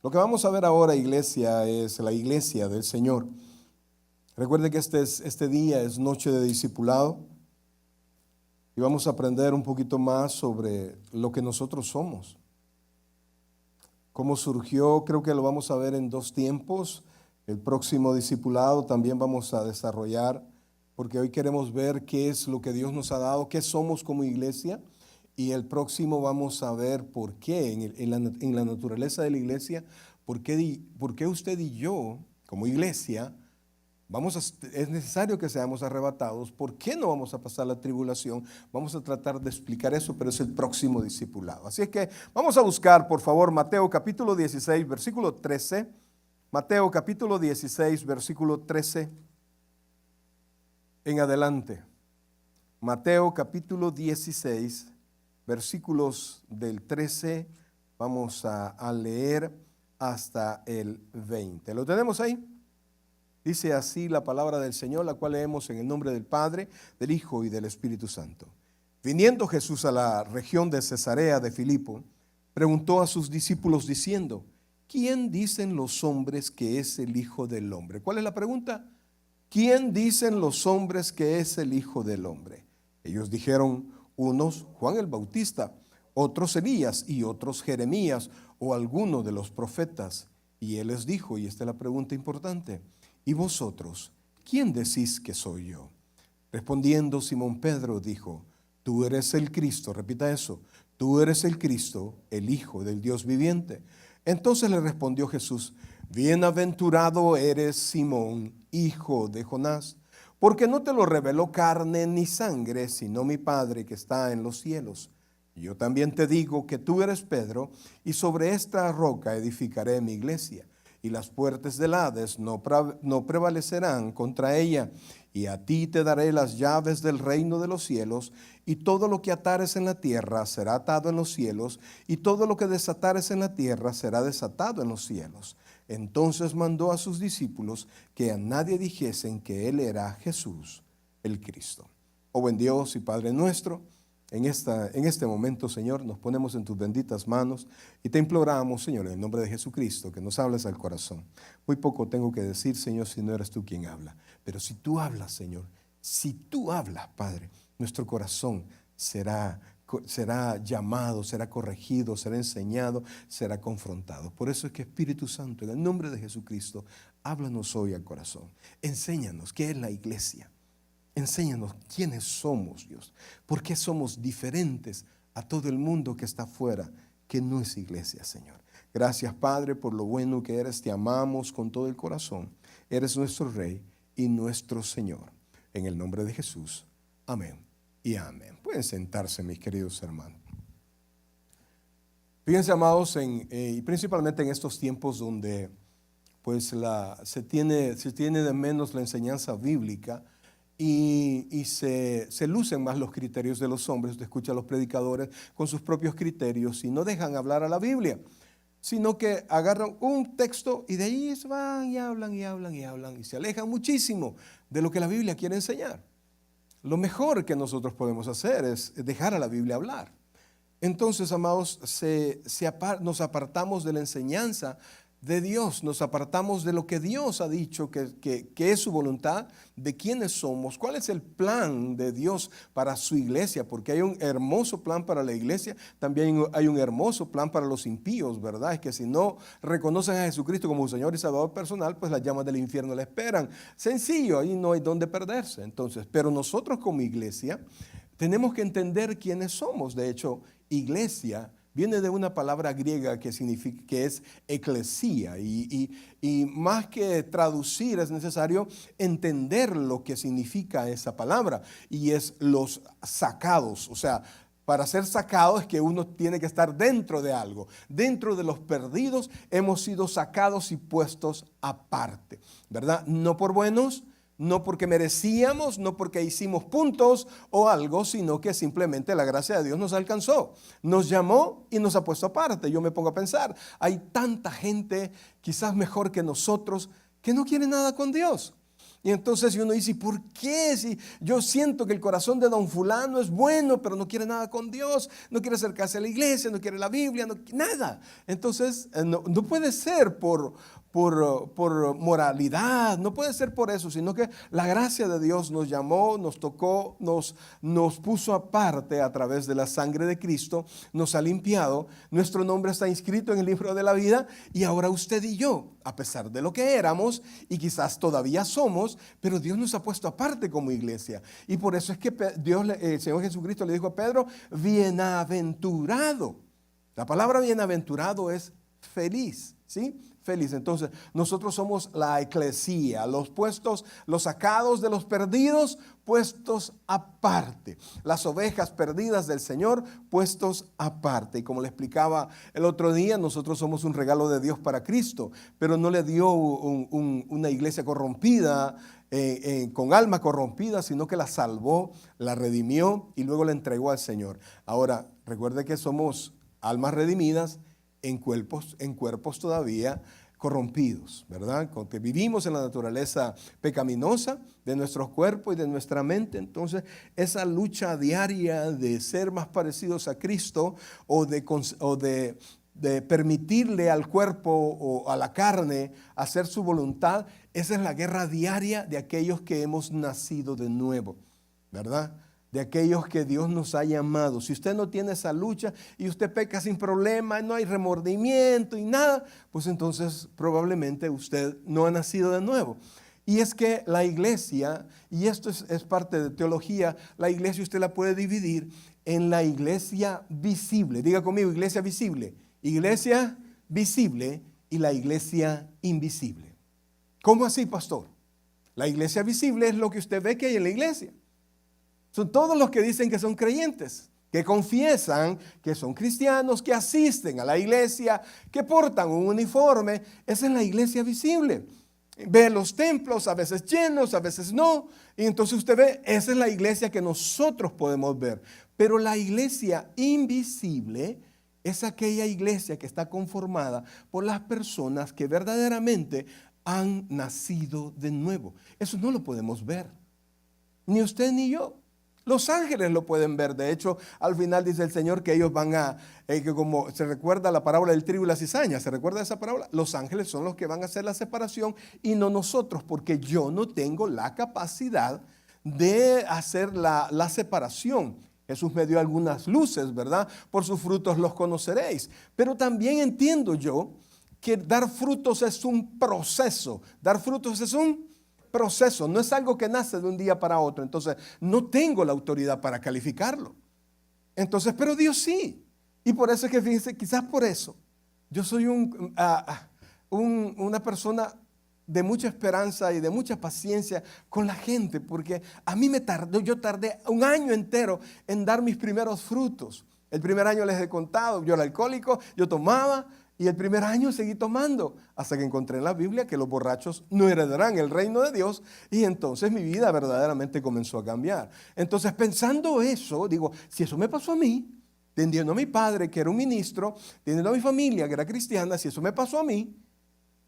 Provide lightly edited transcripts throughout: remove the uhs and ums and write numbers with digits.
Lo que vamos a ver ahora, iglesia, es la iglesia del Señor. Recuerde que este día es noche de discipulado y vamos a aprender un poquito más sobre lo que nosotros somos. Cómo surgió, creo que lo vamos a ver en dos tiempos. El próximo discipulado también vamos a desarrollar, porque hoy queremos ver qué es lo que Dios nos ha dado, qué somos como iglesia. Y el próximo vamos a ver por qué, en la naturaleza de la iglesia, por qué usted y yo, como iglesia, es necesario que seamos arrebatados. ¿Por qué no vamos a pasar la tribulación? Vamos a tratar de explicar eso, pero es el próximo discipulado. Así es que vamos a buscar, por favor, Mateo capítulo 16, versículo 13. Mateo capítulo 16, versículo 13 en adelante. Mateo capítulo 16, versículos del 13, vamos a leer hasta el 20. ¿Lo tenemos ahí? Dice así la palabra del Señor, la cual leemos en el nombre del Padre, del Hijo y del Espíritu Santo. Viniendo Jesús a la región de Cesarea de Filipo, preguntó a sus discípulos diciendo: ¿quién dicen los hombres que es el Hijo del Hombre? ¿Cuál es la pregunta? ¿Quién dicen los hombres que es el Hijo del Hombre? Ellos dijeron: unos Juan el Bautista, otros Elías y otros Jeremías o alguno de los profetas. Y él les dijo, y esta es la pregunta importante: ¿y vosotros, quién decís que soy yo? Respondiendo Simón Pedro dijo: tú eres el Cristo. Repita eso: tú eres el Cristo, el Hijo del Dios viviente. Entonces le respondió Jesús: bienaventurado eres Simón, hijo de Jonás, porque no te lo reveló carne ni sangre, sino mi Padre que está en los cielos. Yo también te digo que tú eres Pedro, y sobre esta roca edificaré mi iglesia, y las puertas del Hades no prevalecerán contra ella. Y a ti te daré las llaves del reino de los cielos, y todo lo que atares en la tierra será atado en los cielos, y todo lo que desatares en la tierra será desatado en los cielos. Entonces mandó a sus discípulos que a nadie dijesen que él era Jesús, el Cristo. Oh buen Dios y Padre nuestro, en este momento, Señor, nos ponemos en tus benditas manos y te imploramos, Señor, en el nombre de Jesucristo, que nos hables al corazón. Muy poco tengo que decir, Señor, si no eres tú quien habla. Pero si tú hablas, Señor, si tú hablas, Padre, nuestro corazón será llamado, será corregido, será enseñado, será confrontado. Por eso es que, Espíritu Santo, en el nombre de Jesucristo, háblanos hoy al corazón. Enséñanos qué es la iglesia. Enséñanos quiénes somos, Dios. ¿Por qué somos diferentes a todo el mundo que está afuera, que no es iglesia, Señor? Gracias, Padre, por lo bueno que eres. Te amamos con todo el corazón. Eres nuestro Rey y nuestro Señor. En el nombre de Jesús. Amén y amén. Pueden sentarse, mis queridos hermanos. Fíjense, amados, y principalmente en estos tiempos donde pues se tiene de menos la enseñanza bíblica, y se lucen más los criterios de los hombres. Usted escucha a los predicadores con sus propios criterios y no dejan hablar a la Biblia, sino que agarran un texto y de ahí se van y hablan y hablan y hablan y se alejan muchísimo de lo que la Biblia quiere enseñar. Lo mejor que nosotros podemos hacer es dejar a la Biblia hablar. Entonces, amados, nos apartamos de la enseñanza de Dios, nos apartamos de lo que Dios ha dicho que es su voluntad, de quiénes somos, cuál es el plan de Dios para su iglesia, porque hay un hermoso plan para la iglesia, también hay un hermoso plan para los impíos, ¿verdad? Es que si no reconocen a Jesucristo como su Señor y Salvador personal, pues las llamas del infierno le esperan. Sencillo, ahí no hay dónde perderse. Entonces, pero nosotros como iglesia tenemos que entender quiénes somos. De hecho, iglesia viene de una palabra griega que es eclesía, y más que traducir es necesario entender lo que significa esa palabra, y es los sacados. O sea, para ser sacado es que uno tiene que estar dentro de algo. Dentro de los perdidos hemos sido sacados y puestos aparte, ¿verdad? No por buenos, no porque merecíamos, no porque hicimos puntos o algo, sino que simplemente la gracia de Dios nos alcanzó, nos llamó y nos ha puesto aparte. Yo me pongo a pensar, hay tanta gente quizás mejor que nosotros que no quiere nada con Dios. Y entonces uno dice, ¿por qué? Si yo siento que el corazón de don fulano es bueno, pero no quiere nada con Dios, no quiere acercarse a la iglesia, no quiere la Biblia, nada. Entonces no puede ser por moralidad, no puede ser por eso, sino que la gracia de Dios nos llamó, nos tocó, nos puso aparte a través de la sangre de Cristo, nos ha limpiado, nuestro nombre está inscrito en el libro de la vida y ahora usted y yo, a pesar de lo que éramos y quizás todavía somos, pero Dios nos ha puesto aparte como iglesia. Y por eso es que el Señor Jesucristo le dijo a Pedro, bienaventurado. La palabra bienaventurado es feliz, ¿sí? Feliz. Entonces, nosotros somos la eclesía, los sacados de los perdidos, puestos aparte. Las ovejas perdidas del Señor, puestos aparte. Y como le explicaba el otro día, nosotros somos un regalo de Dios para Cristo, pero no le dio una iglesia corrompida, con alma corrompida, sino que la salvó, la redimió y luego la entregó al Señor. Ahora, recuerde que somos almas redimidas, en cuerpos todavía corrompidos, ¿verdad? Porque vivimos en la naturaleza pecaminosa de nuestros cuerpos y de nuestra mente. Entonces, esa lucha diaria de ser más parecidos a Cristo o de permitirle al cuerpo o a la carne hacer su voluntad, esa es la guerra diaria de aquellos que hemos nacido de nuevo, ¿verdad? De aquellos que Dios nos ha llamado. Si usted no tiene esa lucha y usted peca sin problema, no hay remordimiento y nada, pues entonces probablemente usted no ha nacido de nuevo. Y es que la iglesia, y esto es parte de teología, la iglesia usted la puede dividir en la iglesia visible. Diga conmigo, iglesia visible. Iglesia visible y la iglesia invisible. ¿Cómo así, pastor? La iglesia visible es lo que usted ve que hay en la iglesia. Son todos los que dicen que son creyentes, que confiesan que son cristianos, que asisten a la iglesia, que portan un uniforme. Esa es la iglesia visible. Ve los templos, a veces llenos, a veces no. Y entonces usted ve, esa es la iglesia que nosotros podemos ver. Pero la iglesia invisible es aquella iglesia que está conformada por las personas que verdaderamente han nacido de nuevo. Eso no lo podemos ver, ni usted ni yo. Los ángeles lo pueden ver. De hecho, al final dice el Señor que ellos van que como se recuerda la parábola del trigo y la cizaña, ¿se recuerda esa parábola? Los ángeles son los que van a hacer la separación y no nosotros, porque yo no tengo la capacidad de hacer la separación. Jesús me dio algunas luces, ¿verdad? Por sus frutos los conoceréis. Pero también entiendo yo que dar frutos es un proceso. Dar frutos es un proceso, no es algo que nace de un día para otro. Entonces, no tengo la autoridad para calificarlo. Entonces, pero Dios sí. Y por eso es que, fíjense, quizás por eso, yo soy una persona de mucha esperanza y de mucha paciencia con la gente, porque a mí yo tardé un año entero en dar mis primeros frutos. El primer año les he contado, yo era alcohólico, yo tomaba, y el primer año seguí tomando hasta que encontré en la Biblia que los borrachos no heredarán el reino de Dios, y entonces mi vida verdaderamente comenzó a cambiar. Entonces, pensando eso, digo, si eso me pasó a mí, teniendo a mi padre que era un ministro, teniendo a mi familia que era cristiana, si eso me pasó a mí,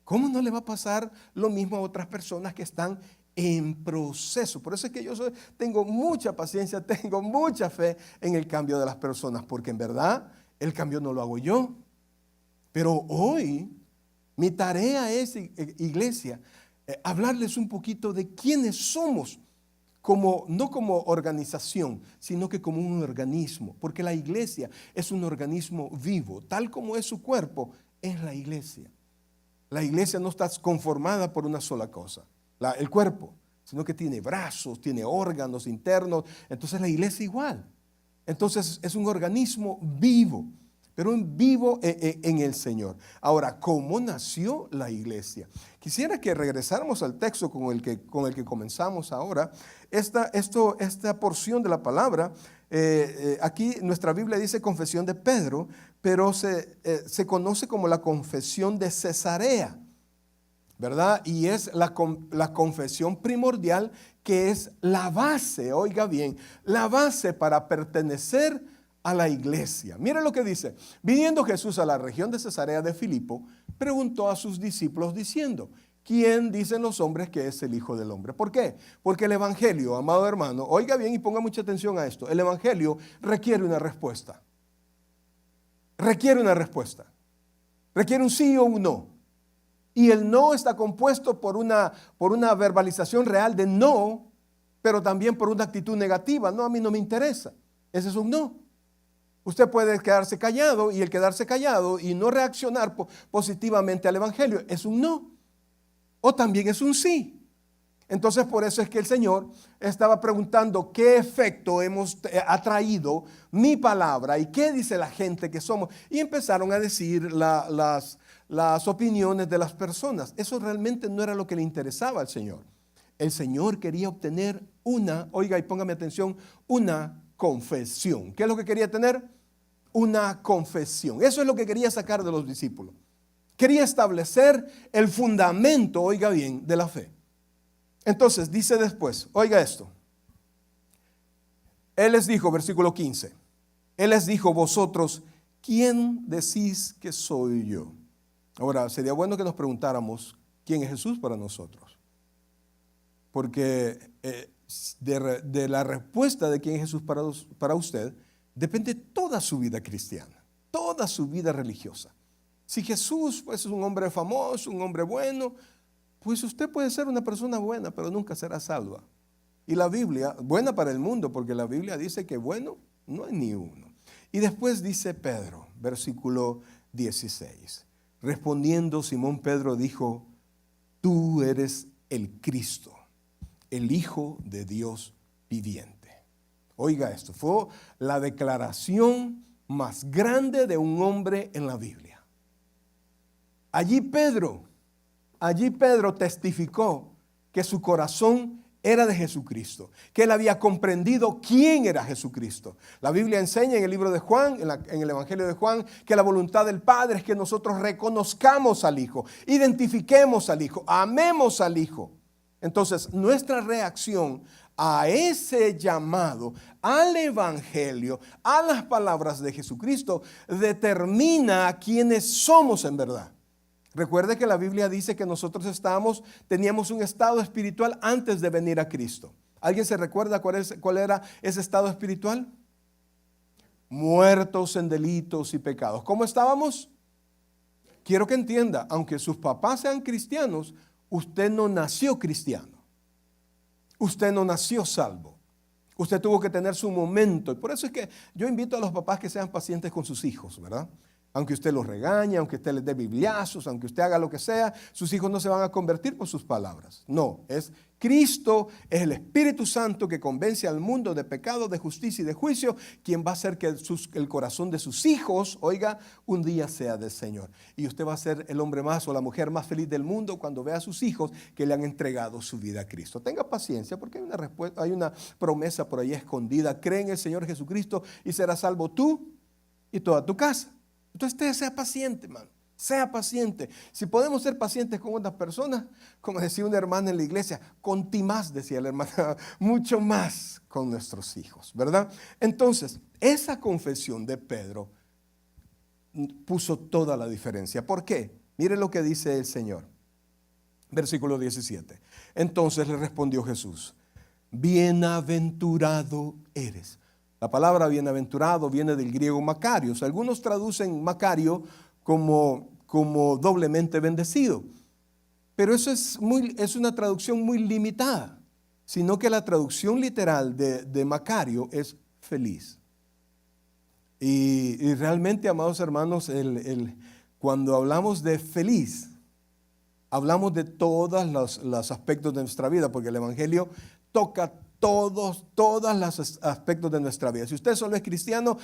¿cómo no le va a pasar lo mismo a otras personas que están en proceso? Por eso es que yo tengo mucha paciencia, tengo mucha fe en el cambio de las personas, porque en verdad el cambio no lo hago yo. Pero hoy mi tarea es, iglesia, hablarles un poquito de quiénes somos, no como organización, sino que como un organismo, porque la iglesia es un organismo vivo, tal como es su cuerpo, es la iglesia. La iglesia no está conformada por una sola cosa, el cuerpo, sino que tiene brazos, tiene órganos internos. Entonces la iglesia igual. Entonces es un organismo vivo, pero vivo en el Señor. Ahora, ¿cómo nació la iglesia? Quisiera que regresáramos al texto con el que comenzamos ahora. Esta porción de la palabra, aquí nuestra Biblia dice confesión de Pedro, pero se conoce como la confesión de Cesarea, ¿verdad? Y es la confesión primordial, que es la base, oiga bien, la base para pertenecer a la iglesia. Mire lo que dice: viniendo Jesús a la región de Cesarea de Filipo, preguntó a sus discípulos diciendo: ¿quién dicen los hombres que es el Hijo del Hombre? ¿Por qué? Porque el Evangelio, amado hermano, oiga bien y ponga mucha atención a esto, el Evangelio requiere una respuesta. Requiere una respuesta. Requiere un sí o un no. Y el no está compuesto por una verbalización real de no, pero también por una actitud negativa. No, a mí no me interesa. Ese es un no. Usted puede quedarse callado, y el quedarse callado y no reaccionar positivamente al Evangelio es un no. O también es un sí. Entonces, por eso es que el Señor estaba preguntando qué efecto ha traído mi palabra y qué dice la gente que somos. Y empezaron a decir las opiniones de las personas. Eso realmente no era lo que le interesaba al Señor. El Señor quería obtener oiga y póngame atención, una confesión. ¿Qué es lo que quería tener? Una confesión. Eso es lo que quería sacar de los discípulos. Quería establecer el fundamento, oiga bien, de la fe. Entonces dice después, oiga esto. Él les dijo, versículo 15, Él les dijo, vosotros, ¿quién decís que soy yo? Ahora, sería bueno que nos preguntáramos, ¿quién es Jesús para nosotros? Porque de la respuesta de quién es Jesús para usted, depende toda su vida cristiana, toda su vida religiosa. Si Jesús pues, es un hombre famoso, un hombre bueno, pues usted puede ser una persona buena, pero nunca será salva. Y la Biblia, buena para el mundo, porque la Biblia dice que bueno no hay ni uno. Y después dice Pedro, versículo 16. Respondiendo Simón Pedro dijo, tú eres el Cristo, el Hijo de Dios viviente. Oiga esto, fue la declaración más grande de un hombre en la Biblia. Allí Pedro testificó que su corazón era de Jesucristo, que él había comprendido quién era Jesucristo. La Biblia enseña en el libro de Juan, en el Evangelio de Juan, que la voluntad del Padre es que nosotros reconozcamos al Hijo, identifiquemos al Hijo, amemos al Hijo. Entonces, nuestra reacción a ese llamado, al Evangelio, a las palabras de Jesucristo, determina quiénes somos en verdad. Recuerde que la Biblia dice que nosotros teníamos un estado espiritual antes de venir a Cristo. ¿Alguien se recuerda cuál era ese estado espiritual? Muertos en delitos y pecados. ¿Cómo estábamos? Quiero que entienda, aunque sus papás sean cristianos, usted no nació cristiano. Usted no nació salvo. Usted tuvo que tener su momento. Y por eso es que yo invito a los papás que sean pacientes con sus hijos, ¿verdad? Aunque usted los regañe, aunque usted les dé bibliazos, aunque usted haga lo que sea, sus hijos no se van a convertir por sus palabras. No, es Cristo, es el Espíritu Santo que convence al mundo de pecado, de justicia y de juicio, quien va a hacer que el corazón de sus hijos, oiga, un día sea del Señor. Y usted va a ser el hombre más o la mujer más feliz del mundo cuando vea a sus hijos que le han entregado su vida a Cristo. Tenga paciencia porque hay una promesa por ahí escondida. Cree en el Señor Jesucristo y serás salvo tú y toda tu casa. Entonces usted sea paciente, hermano. Sea paciente. Si podemos ser pacientes con otras personas, como decía una hermana en la iglesia, contimás, decía la hermana, mucho más con nuestros hijos, ¿verdad? Entonces, esa confesión de Pedro puso toda la diferencia. ¿Por qué? Mire lo que dice el Señor. Versículo 17. Entonces le respondió Jesús, bienaventurado eres. La palabra bienaventurado viene del griego Macarios. Algunos traducen Macario como doblemente bendecido. Pero eso es una traducción muy limitada, sino que la traducción literal de Macario es feliz. Y realmente, amados hermanos, cuando hablamos de feliz, hablamos de todos los aspectos de nuestra vida, porque el Evangelio toca todos los aspectos de nuestra vida. Si usted solo es cristiano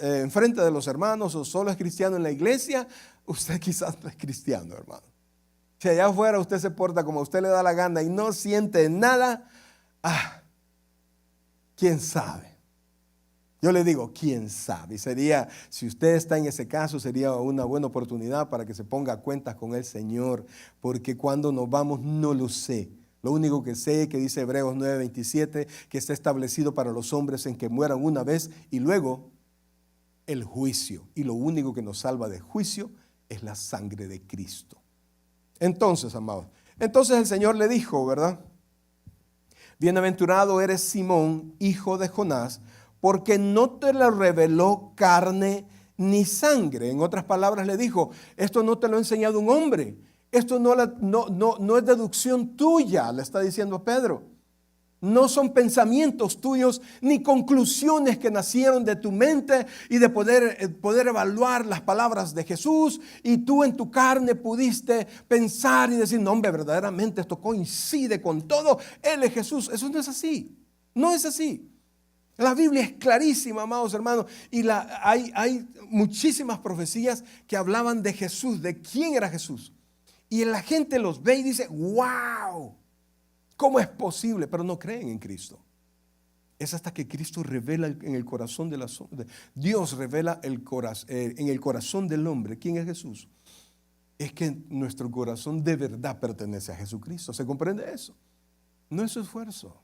enfrente de los hermanos o solo es cristiano en la iglesia, usted quizás no es cristiano, hermano. Si allá afuera usted se porta como a usted le da la gana y no siente nada, ¿quién sabe? Yo le digo, ¿quién sabe? Si usted está en ese caso, sería una buena oportunidad para que se ponga a cuentas con el Señor, porque cuando nos vamos no lo sé. Lo único que sé, que dice Hebreos 9:27, que está establecido para los hombres en que mueran una vez y luego el juicio. Y lo único que nos salva del juicio es la sangre de Cristo. Entonces, amados, entonces el Señor le dijo, ¿verdad? Bienaventurado eres Simón, hijo de Jonás, porque no te lo reveló carne ni sangre. En otras palabras le dijo, esto no te lo ha enseñado un hombre. Esto no es deducción tuya, le está diciendo Pedro. No son pensamientos tuyos ni conclusiones que nacieron de tu mente y de poder evaluar las palabras de Jesús y tú en tu carne pudiste pensar y decir, no hombre, verdaderamente esto coincide con todo, Él es Jesús. Eso no es así, no es así. La Biblia es clarísima, amados hermanos, y hay muchísimas profecías que hablaban de Jesús, de quién era Jesús. Y la gente los ve y dice, wow, ¿cómo es posible? Pero no creen en Cristo. Es hasta que Cristo revela en el corazón Dios revela en el corazón del hombre quién es Jesús. Es que nuestro corazón de verdad pertenece a Jesucristo. ¿Se comprende eso? No es su esfuerzo.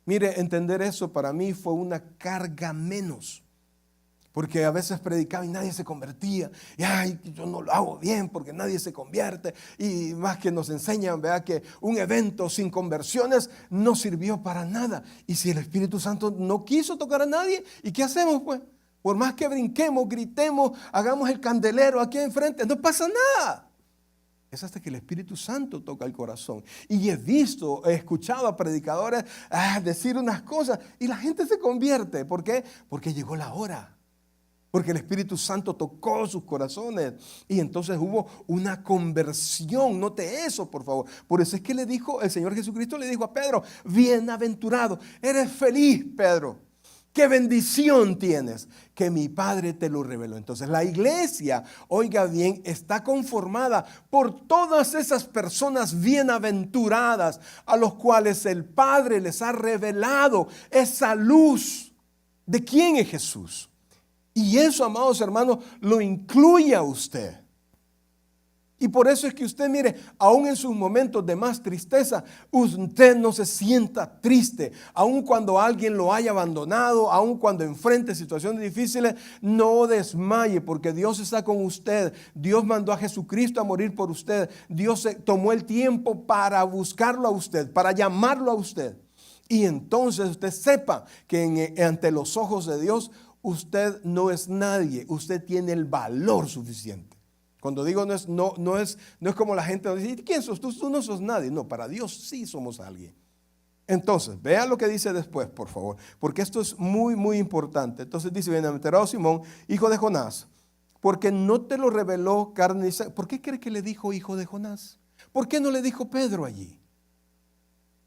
Mire, entender eso para mí fue una carga menos. Porque a veces predicaba y nadie se convertía. Y ay, yo no lo hago bien porque nadie se convierte. Y más que nos enseñan, vea que un evento sin conversiones no sirvió para nada. Y si el Espíritu Santo no quiso tocar a nadie, ¿y qué hacemos pues? Por más que brinquemos, gritemos, hagamos el candelero aquí enfrente, no pasa nada. Es hasta que el Espíritu Santo toca el corazón. Y he escuchado a predicadores decir unas cosas y la gente se convierte. ¿Por qué? Porque llegó la hora. Porque el Espíritu Santo tocó sus corazones y entonces hubo una conversión. Note eso, por favor. Por eso es que el Señor Jesucristo le dijo a Pedro, bienaventurado, eres feliz, Pedro. ¡Qué bendición tienes! Que mi Padre te lo reveló. Entonces la iglesia, oiga bien, está conformada por todas esas personas bienaventuradas a los cuales el Padre les ha revelado esa luz. ¿De quién es Jesús? Y eso, amados hermanos, lo incluye a usted. Y por eso es que usted, mire, aún en sus momentos de más tristeza, usted no se sienta triste. Aún cuando alguien lo haya abandonado, aún cuando enfrente situaciones difíciles, no desmaye porque Dios está con usted. Dios mandó a Jesucristo a morir por usted. Dios tomó el tiempo para buscarlo a usted, para llamarlo a usted. Y entonces usted sepa que ante los ojos de Dios, usted no es nadie. Usted tiene el valor suficiente. Cuando digo no es como la gente dice, ¿quién sos tú? Tú no sos nadie. No, para Dios sí somos alguien. Entonces, vean lo que dice después, por favor, porque esto es muy, muy importante. Entonces dice, bienaventurado Simón, hijo de Jonás, porque no te lo reveló carne y sangre. ¿Por qué cree que le dijo hijo de Jonás? ¿Por qué no le dijo Pedro allí?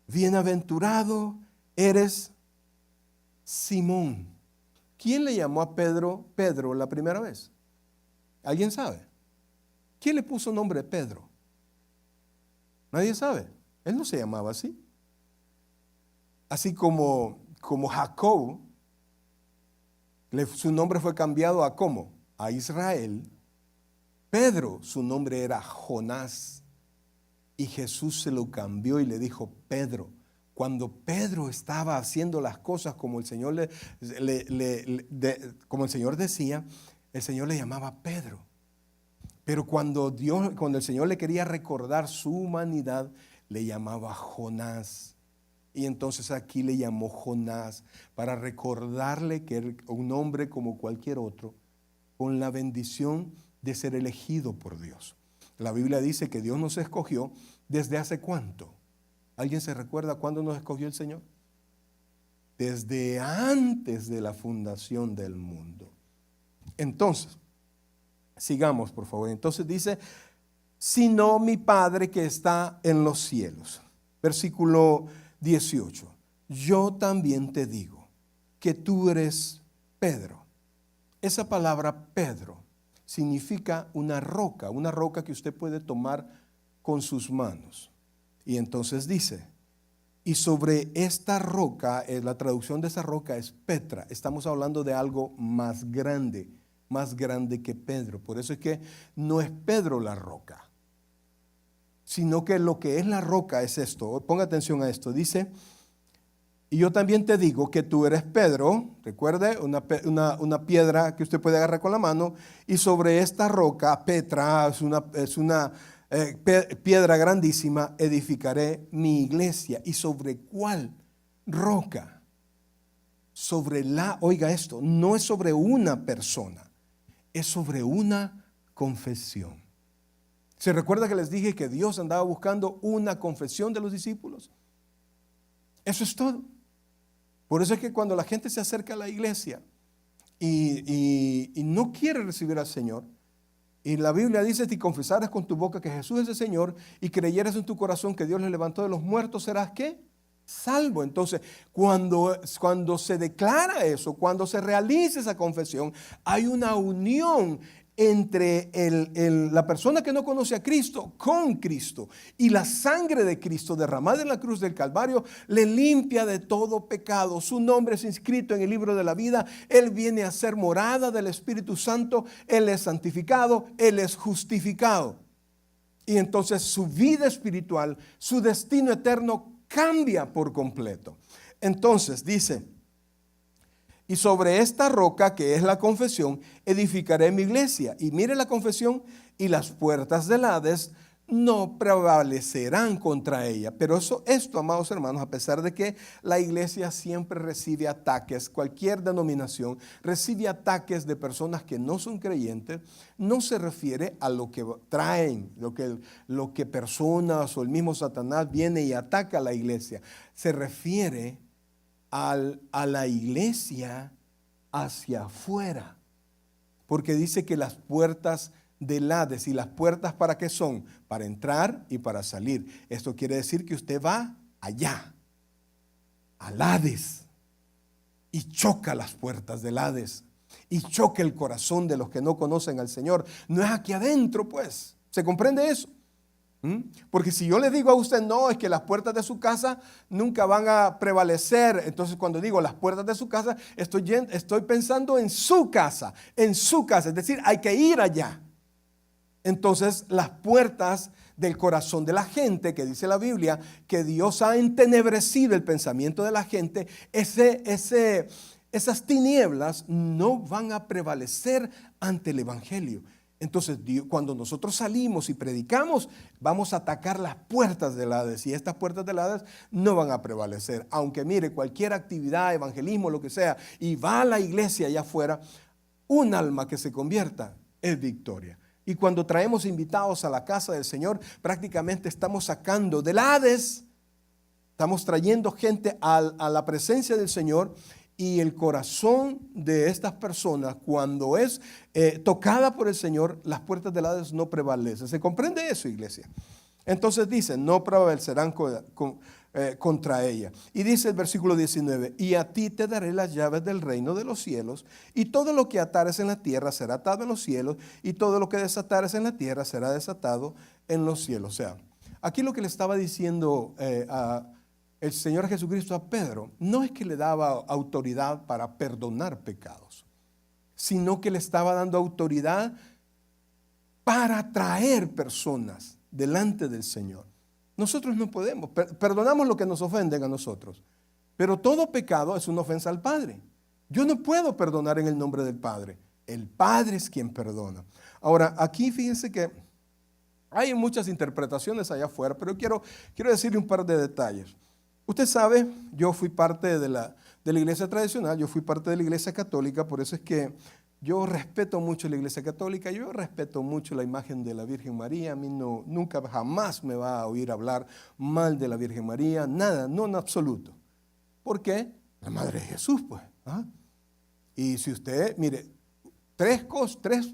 Bienaventurado eres Simón. ¿Quién le llamó a Pedro la primera vez? ¿Alguien sabe? ¿Quién le puso nombre Pedro? Nadie sabe. Él no se llamaba así. Así como Jacob, su nombre fue cambiado a ¿cómo? A Israel. Pedro, su nombre era Jonás. Y Jesús se lo cambió y le dijo Pedro. Cuando Pedro estaba haciendo las cosas como el Señor como el Señor decía, el Señor le llamaba Pedro. Pero cuando el Señor le quería recordar su humanidad, le llamaba Jonás. Y entonces aquí le llamó Jonás para recordarle que era un hombre como cualquier otro, con la bendición de ser elegido por Dios. La Biblia dice que Dios nos escogió desde hace ¿cuánto? ¿Alguien se recuerda cuándo nos escogió el Señor? Desde antes de la fundación del mundo. Entonces, sigamos, por favor. Entonces dice, sino mi Padre que está en los cielos. Versículo 18. Yo también te digo que tú eres Pedro. Esa palabra Pedro significa una roca que usted puede tomar con sus manos. Y entonces dice, y sobre esta roca, la traducción de esa roca es Petra. Estamos hablando de algo más grande que Pedro. Por eso es que no es Pedro la roca, sino que lo que es la roca es esto. Ponga atención a esto. Dice, y yo también te digo que tú eres Pedro, recuerde, una piedra que usted puede agarrar con la mano, y sobre esta roca, Petra, es una piedra grandísima, edificaré mi iglesia. ¿Y sobre cuál roca? Oiga esto, no es sobre una persona, es sobre una confesión. ¿Se recuerda que les dije que Dios andaba buscando una confesión de los discípulos? Eso es todo. Por eso es que cuando la gente se acerca a la iglesia y no quiere recibir al Señor, y la Biblia dice, si confesaras con tu boca que Jesús es el Señor y creyeras en tu corazón que Dios le levantó de los muertos, serás ¿qué? Salvo. Entonces, cuando se declara eso, cuando se realiza esa confesión, hay una unión entre la persona que no conoce a Cristo con Cristo, y la sangre de Cristo derramada en la cruz del Calvario le limpia de todo pecado. Su nombre es inscrito en el libro de la vida. Él viene a ser morada del Espíritu Santo. Él es santificado, Él es justificado. Y entonces su vida espiritual, su destino eterno cambia por completo. Entonces dice: y sobre esta roca, que es la confesión, edificaré mi iglesia. Y mire la confesión: y las puertas del Hades no prevalecerán contra ella. Pero esto, amados hermanos, a pesar de que la iglesia siempre recibe ataques, cualquier denominación recibe ataques de personas que no son creyentes, no se refiere a lo que traen, lo que personas o el mismo Satanás viene y ataca a la iglesia. Se refiere a la iglesia hacia afuera, porque dice que las puertas del Hades, ¿y las puertas para qué son? Para entrar y para salir. Esto quiere decir que usted va allá, al Hades, y choca las puertas del Hades, y choca el corazón de los que no conocen al Señor. No es aquí adentro, pues. ¿Se comprende eso? Porque si yo le digo a usted, no, es que las puertas de su casa nunca van a prevalecer. Entonces, cuando digo las puertas de su casa, estoy pensando en su casa, es decir, hay que ir allá. Entonces, las puertas del corazón de la gente, que dice la Biblia, que Dios ha entenebrecido el pensamiento de la gente, esas tinieblas no van a prevalecer ante el Evangelio. Entonces, cuando nosotros salimos y predicamos, vamos a atacar las puertas del Hades, y estas puertas del Hades no van a prevalecer. Aunque mire, cualquier actividad, evangelismo, lo que sea, y va a la iglesia allá afuera, un alma que se convierta es victoria. Y cuando traemos invitados a la casa del Señor, prácticamente estamos sacando del Hades, estamos trayendo gente a la presencia del Señor. Y el corazón de estas personas, cuando es tocada por el Señor, las puertas del Hades no prevalecen. ¿Se comprende eso, iglesia? Entonces dice, no prevalecerán contra ella. Y dice el versículo 19, y a ti te daré las llaves del reino de los cielos, y todo lo que atares en la tierra será atado en los cielos, y todo lo que desatares en la tierra será desatado en los cielos. O sea, aquí lo que le estaba diciendo el Señor Jesucristo a Pedro, no es que le daba autoridad para perdonar pecados, sino que le estaba dando autoridad para traer personas delante del Señor. Nosotros no podemos, perdonamos lo que nos ofenden a nosotros, pero todo pecado es una ofensa al Padre. Yo no puedo perdonar en el nombre del Padre. El Padre es quien perdona. Ahora, aquí fíjense que hay muchas interpretaciones allá afuera, pero quiero decirle un par de detalles. Usted sabe, yo fui parte de la iglesia tradicional, yo fui parte de la iglesia católica, por eso es que yo respeto mucho la iglesia católica, yo respeto mucho la imagen de la Virgen María. A mí nunca jamás me va a oír hablar mal de la Virgen María, nada, no en absoluto. ¿Por qué? La Madre de Jesús, pues. Y si usted, mire, tres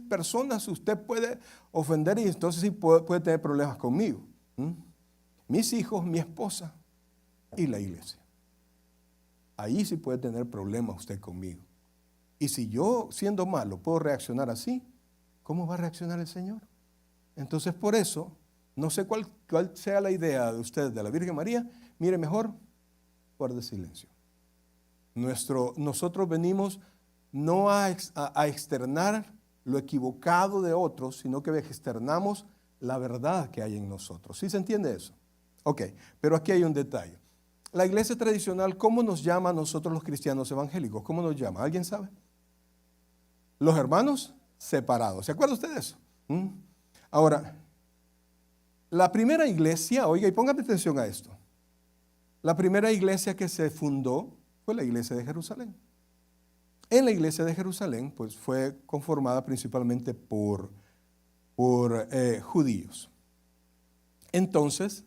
personas usted puede ofender, y entonces sí puede tener problemas conmigo. Mis hijos, mi esposa y la iglesia. Ahí sí puede tener problemas usted conmigo. Y si yo, siendo malo, puedo reaccionar así, ¿cómo va a reaccionar el Señor? Entonces, por eso, no sé cuál sea la idea de usted de la Virgen María, mire, mejor guarde silencio. Nosotros venimos no a externar lo equivocado de otros, sino que externamos la verdad que hay en nosotros. ¿Sí se entiende eso? Ok, pero aquí hay un detalle. La iglesia tradicional, ¿cómo nos llama a nosotros los cristianos evangélicos? ¿Cómo nos llama? ¿Alguien sabe? Los hermanos separados. ¿Se acuerda usted de eso? Ahora, La primera iglesia, oiga, y póngame atención a esto. La primera iglesia que se fundó fue la iglesia de Jerusalén. En la iglesia de Jerusalén, pues fue conformada principalmente por judíos. Entonces,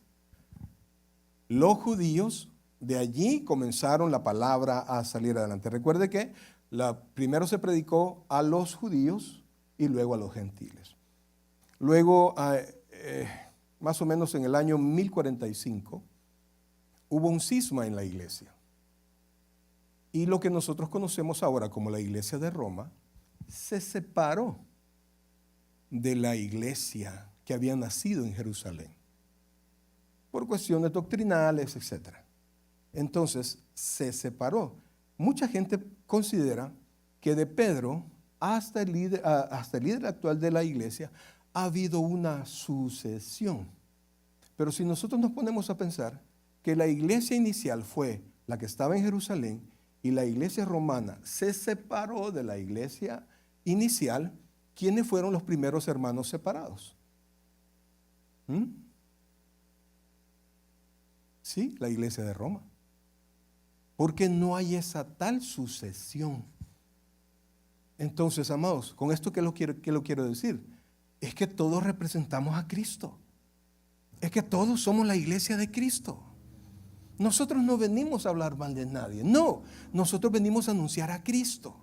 los judíos de allí comenzaron la palabra a salir adelante. Recuerde que primero se predicó a los judíos y luego a los gentiles. Luego, más o menos en el año 1045, hubo un cisma en la iglesia. Y lo que nosotros conocemos ahora como la iglesia de Roma se separó de la iglesia que había nacido en Jerusalén por cuestiones doctrinales, etc. Entonces se separó. Mucha gente considera que de Pedro hasta el líder actual de la iglesia ha habido una sucesión. Pero si nosotros nos ponemos a pensar que la iglesia inicial fue la que estaba en Jerusalén y la iglesia romana se separó de la iglesia inicial, ¿quiénes fueron los primeros hermanos separados? Sí, la iglesia de Roma. Porque no hay esa tal sucesión. Entonces, amados, con esto ¿qué lo quiero decir? Es que todos representamos a Cristo. Es que todos somos la iglesia de Cristo. Nosotros no venimos a hablar mal de nadie. No, nosotros venimos a anunciar a Cristo.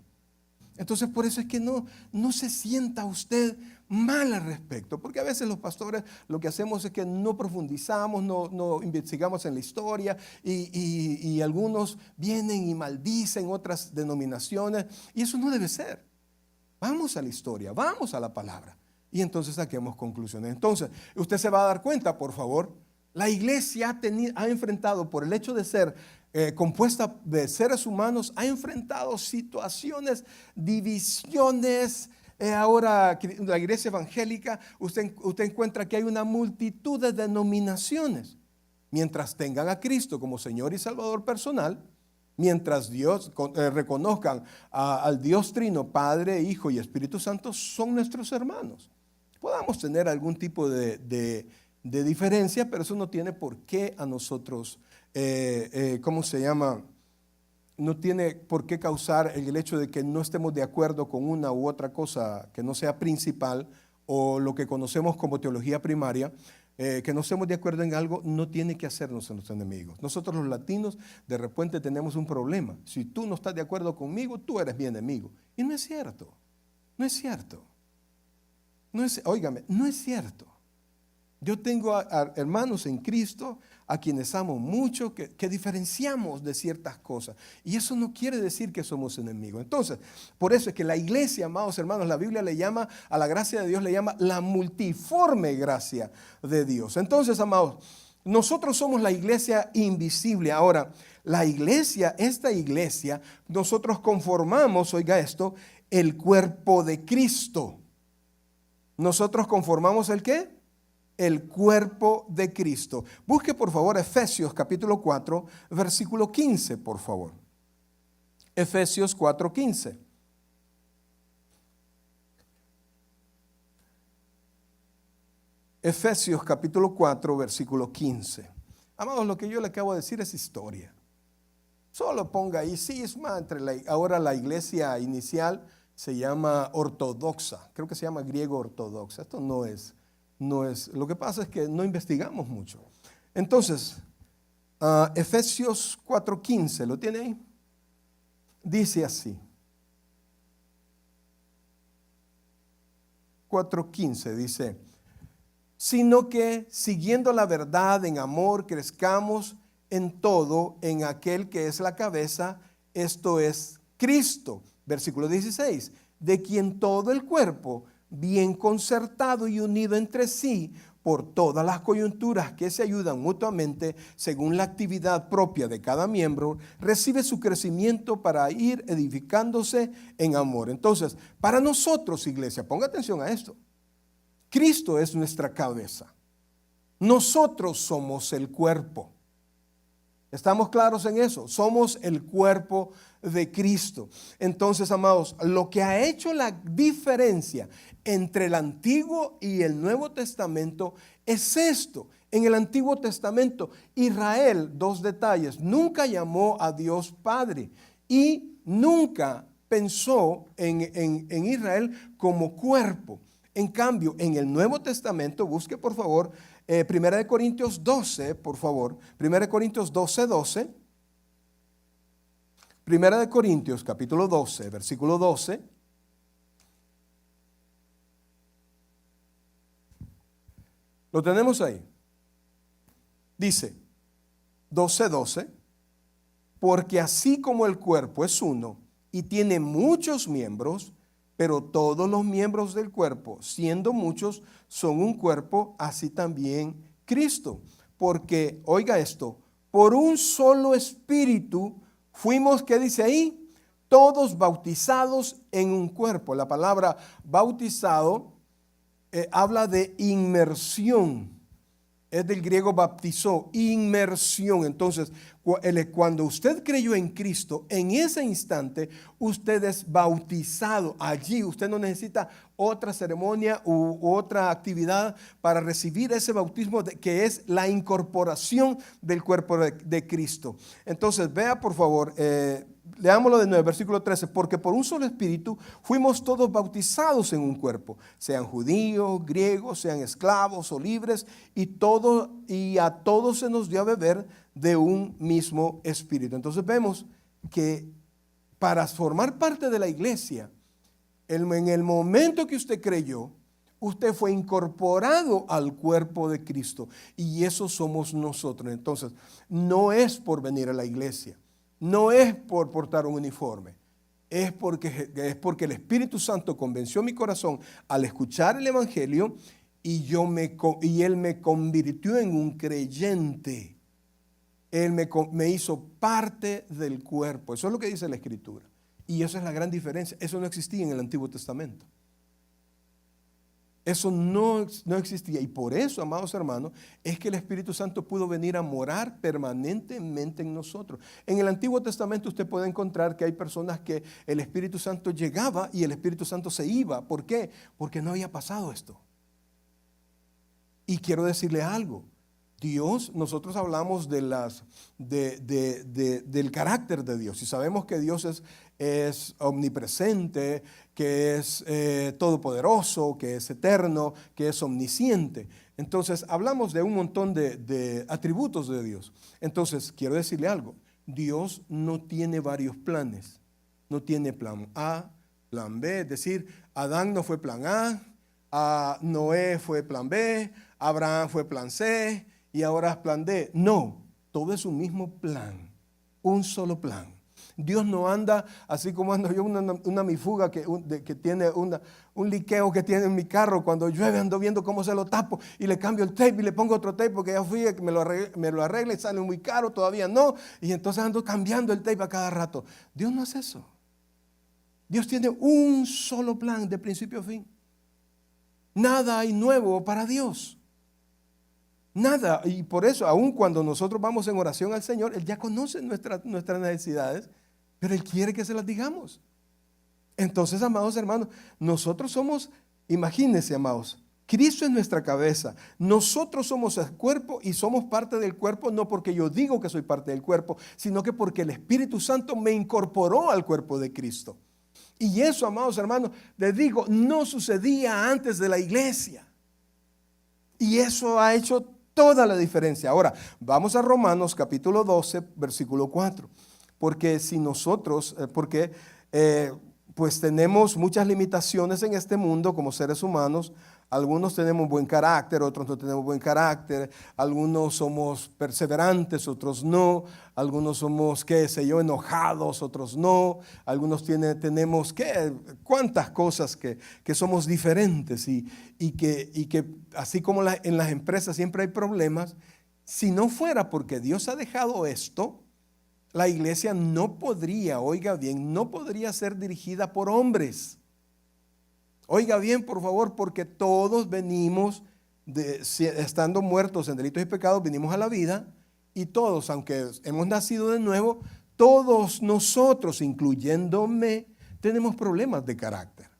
Entonces, por eso es que no se sienta usted mal al respecto, porque a veces los pastores lo que hacemos es que no profundizamos, no investigamos en la historia y algunos vienen y maldicen otras denominaciones y eso no debe ser. Vamos a la historia, vamos a la palabra y entonces saquemos conclusiones. Entonces, usted se va a dar cuenta, por favor, la iglesia ha enfrentado, por el hecho de ser compuesta de seres humanos, ha enfrentado situaciones, divisiones. Ahora, la iglesia evangélica, usted encuentra que hay una multitud de denominaciones. Mientras tengan a Cristo como Señor y Salvador personal, mientras reconozcan al Dios Trino, Padre, Hijo y Espíritu Santo, son nuestros hermanos. Podamos tener algún tipo de diferencia, pero eso no tiene por qué a nosotros, no tiene por qué causar el hecho de que no estemos de acuerdo con una u otra cosa que no sea principal o lo que conocemos como teología primaria, que no estemos de acuerdo en algo, no tiene que hacernos a nuestros enemigos. Nosotros los latinos de repente tenemos un problema. Si tú no estás de acuerdo conmigo, tú eres mi enemigo. Y no es cierto, no es cierto. Óigame, no es cierto. Yo tengo a hermanos en Cristo a quienes amo mucho, que diferenciamos de ciertas cosas. Y eso no quiere decir que somos enemigos. Entonces, por eso es que la iglesia, amados hermanos, la Biblia le llama, a la gracia de Dios le llama la multiforme gracia de Dios. Entonces, amados, nosotros somos la iglesia invisible. Ahora, la iglesia, esta iglesia, nosotros conformamos, oiga esto, el cuerpo de Cristo. Nosotros conformamos ¿el qué? El cuerpo de Cristo. Busque por favor Efesios capítulo 4, versículo 15, por favor. Efesios 4, 15. Efesios capítulo 4, versículo 15. Amados, lo que yo le acabo de decir es historia. Solo ponga ahí cisma ahora la iglesia inicial se llama ortodoxa. Creo que se llama griego ortodoxa. Esto no es. Lo que pasa es que no investigamos mucho. Entonces, Efesios 4:15, ¿lo tiene ahí? Dice así. 4:15 dice, sino que siguiendo la verdad en amor crezcamos en todo en aquel que es la cabeza, esto es Cristo. Versículo 16, de quien todo el cuerpo, bien concertado y unido entre sí por todas las coyunturas que se ayudan mutuamente según la actividad propia de cada miembro, recibe su crecimiento para ir edificándose en amor. Entonces, para nosotros, iglesia, ponga atención a esto. Cristo es nuestra cabeza. Nosotros somos el cuerpo. ¿Estamos claros en eso? Somos el cuerpo de Cristo. Entonces, amados, lo que ha hecho la diferencia entre el Antiguo y el Nuevo Testamento es esto. En el Antiguo Testamento, Israel, dos detalles, nunca llamó a Dios Padre y nunca pensó en Israel como cuerpo. En cambio, en el Nuevo Testamento, busque por favor, 1 Corintios 12, por favor, 1 Corintios 12, 12. 1 Corintios capítulo 12, versículo 12. Lo tenemos ahí. Dice 12, 12, porque así como el cuerpo es uno y tiene muchos miembros, pero todos los miembros del cuerpo, siendo muchos, son un cuerpo, así también Cristo. Porque, oiga esto, por un solo espíritu fuimos, ¿qué dice ahí? Todos bautizados en un cuerpo. La palabra bautizado habla de inmersión. Es del griego baptizó, inmersión. Entonces, cuando usted creyó en Cristo, en ese instante, usted es bautizado allí. Usted no necesita otra ceremonia u otra actividad para recibir ese bautismo que es la incorporación del cuerpo de Cristo. Entonces, vea por favor, leámoslo de nuevo, versículo 13, porque por un solo espíritu fuimos todos bautizados en un cuerpo, sean judíos, griegos, sean esclavos o libres, y a todos se nos dio a beber de un mismo espíritu. Entonces vemos que para formar parte de la iglesia, en el momento que usted creyó, usted fue incorporado al cuerpo de Cristo, y eso somos nosotros. Entonces, no es por venir a la iglesia, no es por portar un uniforme, es porque el Espíritu Santo convenció mi corazón al escuchar el Evangelio y Él me convirtió en un creyente. Él me hizo parte del cuerpo. Eso es lo que dice la Escritura. Y esa es la gran diferencia. Eso no existía en el Antiguo Testamento. Eso no existía. Y por eso, amados hermanos, es que el Espíritu Santo pudo venir a morar permanentemente en nosotros. En el Antiguo Testamento usted puede encontrar que hay personas que el Espíritu Santo llegaba y el Espíritu Santo se iba. ¿Por qué? Porque no había pasado esto. Y quiero decirle algo. Dios, nosotros hablamos del carácter de Dios y sabemos que Dios es omnipresente, que es todopoderoso, que es eterno, que es omnisciente. Entonces hablamos de un montón de atributos de Dios. Entonces quiero decirle algo, Dios no tiene varios planes, no tiene plan A, plan B, es decir, Adán no fue plan A, Noé fue plan B, Abraham fue plan C, y ahora es plan D. No, todo es un mismo plan, un solo plan. Dios no anda así como ando yo, una mifuga que tiene un liqueo que tiene en mi carro. Cuando llueve ando viendo cómo se lo tapo y le cambio el tape y le pongo otro tape porque ya fui, me lo arregla y sale muy caro, todavía no. Y entonces ando cambiando el tape a cada rato. Dios no hace eso. Dios tiene un solo plan de principio a fin. Nada hay nuevo para Dios. Nada, y por eso, aun cuando nosotros vamos en oración al Señor, Él ya conoce nuestras necesidades, pero Él quiere que se las digamos. Entonces, amados hermanos, nosotros somos, imagínense, amados, Cristo es nuestra cabeza, nosotros somos el cuerpo y somos parte del cuerpo, no porque yo digo que soy parte del cuerpo, sino que porque el Espíritu Santo me incorporó al cuerpo de Cristo. Y eso, amados hermanos, les digo, no sucedía antes de la iglesia. Y eso ha hecho toda la diferencia. Ahora, vamos a Romanos capítulo 12, versículo 4. Porque si nosotros, pues tenemos muchas limitaciones en este mundo como seres humanos. Algunos tenemos buen carácter, otros no tenemos buen carácter. Algunos somos perseverantes, otros no. Algunos somos, qué sé yo, enojados, otros no. Algunos tenemos, cuántas cosas que somos diferentes y que así como en las empresas siempre hay problemas. Si no fuera porque Dios ha dejado esto, la iglesia no podría, oiga bien, no podría ser dirigida por hombres. Oiga bien, por favor, porque todos venimos, estando muertos en delitos y pecados, venimos a la vida y todos, aunque hemos nacido de nuevo, todos nosotros, incluyéndome, tenemos problemas de carácter.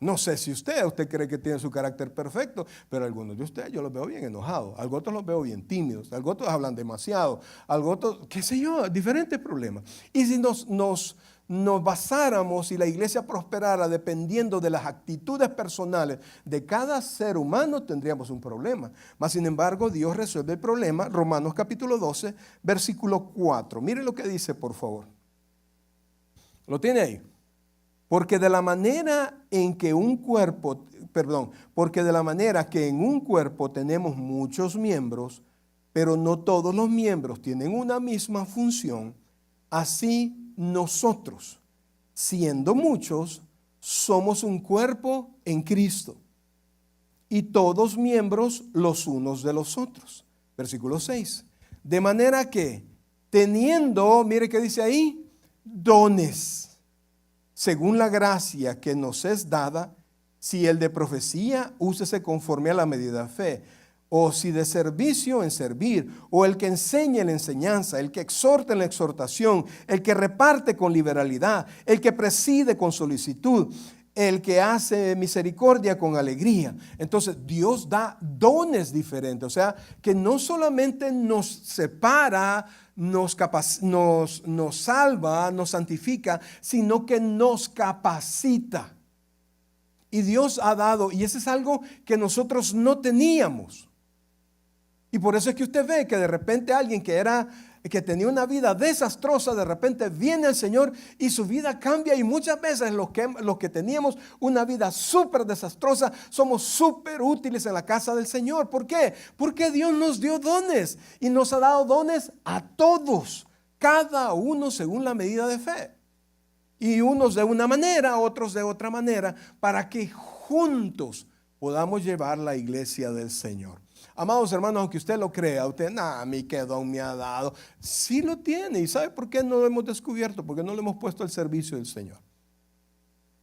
No sé si usted cree que tiene su carácter perfecto, pero algunos de ustedes yo los veo bien enojados, algunos otros los veo bien tímidos, algunos otros hablan demasiado, algunos otros, qué sé yo, diferentes problemas. Y si nos basáramos y la iglesia prosperara dependiendo de las actitudes personales de cada ser humano, tendríamos un problema. Mas, sin embargo, Dios resuelve el problema. Romanos capítulo 12, versículo 4. Mire lo que dice, por favor. ¿Lo tiene ahí? Porque de la manera que en un cuerpo tenemos muchos miembros, pero no todos los miembros tienen una misma función, así nosotros, siendo muchos, somos un cuerpo en Cristo y todos miembros los unos de los otros. Versículo 6. De manera que teniendo, mire qué dice ahí, dones, según la gracia que nos es dada, si el de profecía, úsese conforme a la medida de fe, o si de servicio, en servir, o el que enseña en la enseñanza, el que exhorta en la exhortación, el que reparte con liberalidad, el que preside con solicitud, el que hace misericordia con alegría. Entonces Dios da dones diferentes, o sea que no solamente nos separa, nos salva, nos santifica, sino que nos capacita. Y Dios ha dado, y eso es algo que nosotros no teníamos. Y por eso es que usted ve que de repente alguien que tenía una vida desastrosa, de repente viene al Señor y su vida cambia. Y muchas veces los que teníamos una vida súper desastrosa, somos súper útiles en la casa del Señor. ¿Por qué? Porque Dios nos dio dones y nos ha dado dones a todos, cada uno según la medida de fe. Y unos de una manera, otros de otra manera, para que juntos podamos llevar la iglesia del Señor. Amados hermanos, aunque usted lo crea, usted, a mí qué don me ha dado. Sí lo tiene. ¿Y sabe por qué no lo hemos descubierto? Porque no lo hemos puesto al servicio del Señor.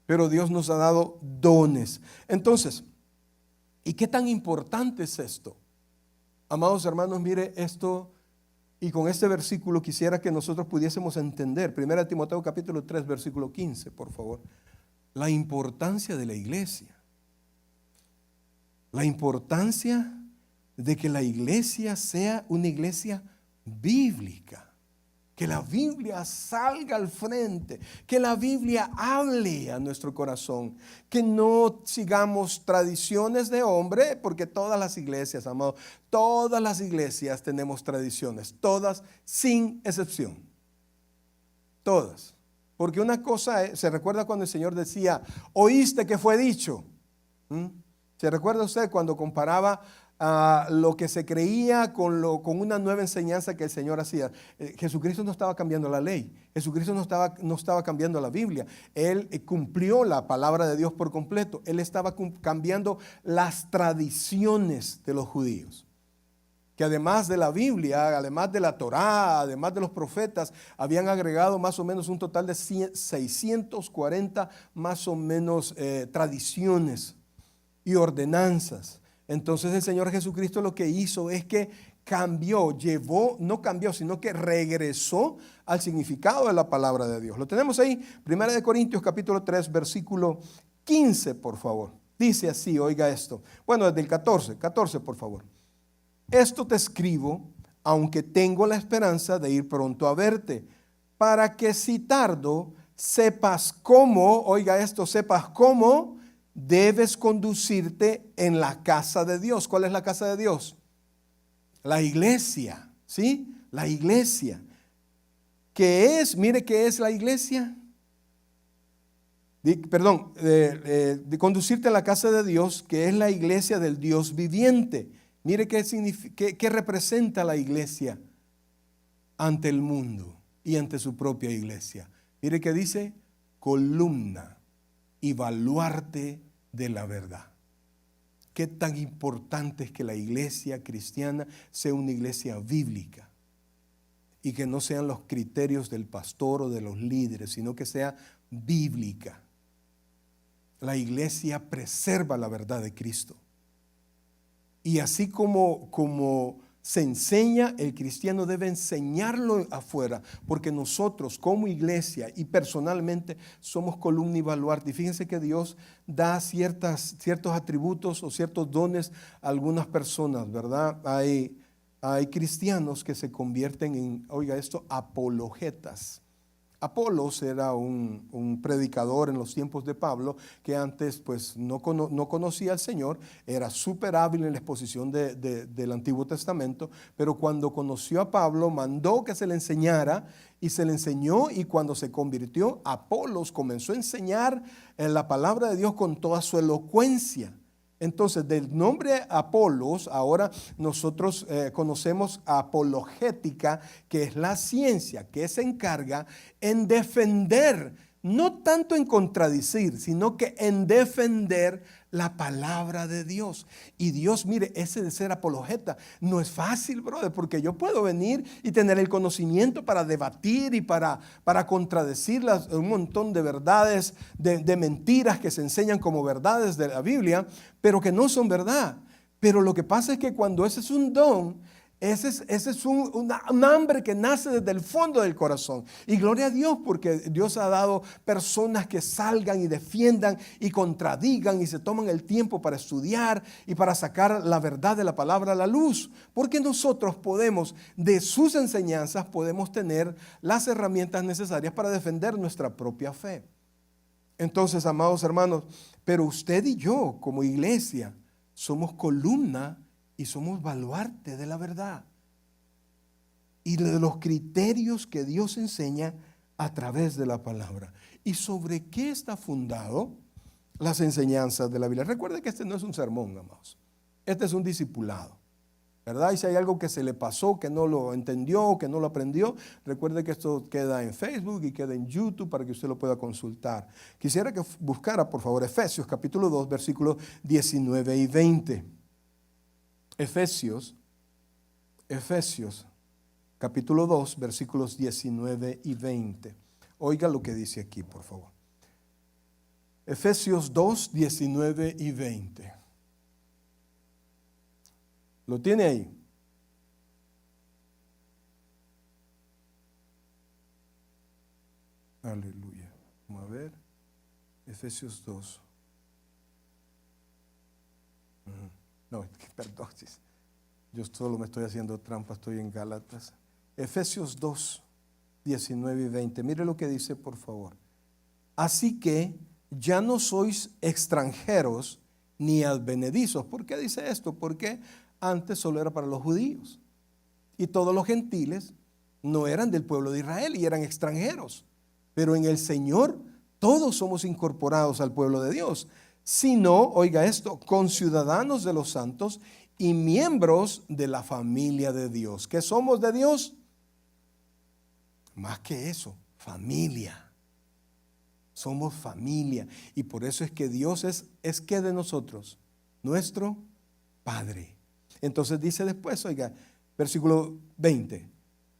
Pero Dios nos ha dado dones. Entonces, ¿y qué tan importante es esto? Amados hermanos, mire esto. Y con este versículo quisiera que nosotros pudiésemos entender, 1 Timoteo capítulo 3, versículo 15, por favor, la importancia de la iglesia. La importancia de que la iglesia sea una iglesia bíblica. Que la Biblia salga al frente, que la Biblia hable a nuestro corazón, que no sigamos tradiciones de hombre, porque todas las iglesias, amados, todas las iglesias tenemos tradiciones, todas sin excepción, todas. Porque una cosa, se recuerda cuando el Señor decía, oíste que fue dicho. ¿Se recuerda usted cuando comparaba lo que se creía con una nueva enseñanza que el Señor hacía? Jesucristo no estaba cambiando la ley, Jesucristo no estaba cambiando la Biblia. Él cumplió la palabra de Dios por completo. Él estaba cambiando las tradiciones de los judíos, que además de la Biblia, además de la Torá, además de los profetas, habían agregado más o menos un total de 640 más o menos tradiciones y ordenanzas. Entonces el Señor Jesucristo lo que hizo es que no cambió, sino que regresó al significado de la palabra de Dios. Lo tenemos ahí, 1 Corintios capítulo 3, versículo 15, por favor. Dice así, oiga esto. Bueno, desde el 14, por favor. Esto te escribo, aunque tengo la esperanza de ir pronto a verte, para que si tardo, sepas cómo debes conducirte en la casa de Dios. ¿Cuál es la casa de Dios? La iglesia, ¿sí? La iglesia. ¿Qué es? Mire, ¿qué es la iglesia? De conducirte a la casa de Dios, que es la iglesia del Dios viviente. Mire qué representa la iglesia ante el mundo y ante su propia iglesia. Mire que dice columna y baluarte de la verdad. Qué tan importante es que la iglesia cristiana sea una iglesia bíblica y que no sean los criterios del pastor o de los líderes, sino que sea bíblica. La iglesia preserva la verdad de Cristo. Y así como se enseña, el cristiano debe enseñarlo afuera, porque nosotros como iglesia y personalmente somos columna y baluarte. Y fíjense que Dios da ciertos atributos o ciertos dones a algunas personas, ¿verdad? Hay cristianos que se convierten en, oiga esto, apologetas. Apolos era un predicador en los tiempos de Pablo que antes pues no conocía al Señor, era súper hábil en la exposición del Antiguo Testamento, pero cuando conoció a Pablo mandó que se le enseñara y se le enseñó, y cuando se convirtió, Apolos comenzó a enseñar la palabra de Dios con toda su elocuencia. Entonces, del nombre Apolos, ahora nosotros conocemos apologética, que es la ciencia que se encarga en defender, no tanto en contradecir, sino que en defender la palabra de Dios. Y Dios, mire, ese de ser apologeta no es fácil, brother, porque yo puedo venir y tener el conocimiento para debatir y para contradecir un montón de verdades, de mentiras que se enseñan como verdades de la Biblia, pero que no son verdad. Pero lo que pasa es que cuando ese es un don, ese es un hambre que nace desde el fondo del corazón. Y gloria a Dios, porque Dios ha dado personas que salgan y defiendan y contradigan y se toman el tiempo para estudiar y para sacar la verdad de la palabra a la luz. Porque nosotros podemos, de sus enseñanzas, podemos tener las herramientas necesarias para defender nuestra propia fe. Entonces, amados hermanos, pero usted y yo como iglesia somos columna y somos baluarte de la verdad y de los criterios que Dios enseña a través de la palabra. ¿Y sobre qué está fundado las enseñanzas de la Biblia? Recuerde que este no es un sermón, amados. Este es un discipulado, ¿verdad? Y si hay algo que se le pasó, que no lo entendió, que no lo aprendió, recuerde que esto queda en Facebook y queda en YouTube para que usted lo pueda consultar. Quisiera que buscara, por favor, Efesios capítulo 2, versículos 19 y 20. Efesios capítulo 2, versículos 19 y 20. Oiga lo que dice aquí, por favor. Efesios 2, 19 y 20. ¿Lo tiene ahí? Aleluya. Vamos a ver. Efesios 2. No, perdón. Yo solo me estoy haciendo trampa, estoy en Gálatas. Efesios 2, 19 y 20. Mire lo que dice, por favor. Así que ya no sois extranjeros ni advenedizos. ¿Por qué dice esto? Porque antes solo era para los judíos. Y todos los gentiles no eran del pueblo de Israel y eran extranjeros. Pero en el Señor todos somos incorporados al pueblo de Dios. Sino, oiga esto, conciudadanos de los santos y miembros de la familia de Dios. ¿Qué somos de Dios? Más que eso, familia. Somos familia. Y por eso es que Dios es que de nosotros, nuestro Padre. Entonces dice después, oiga, versículo 20.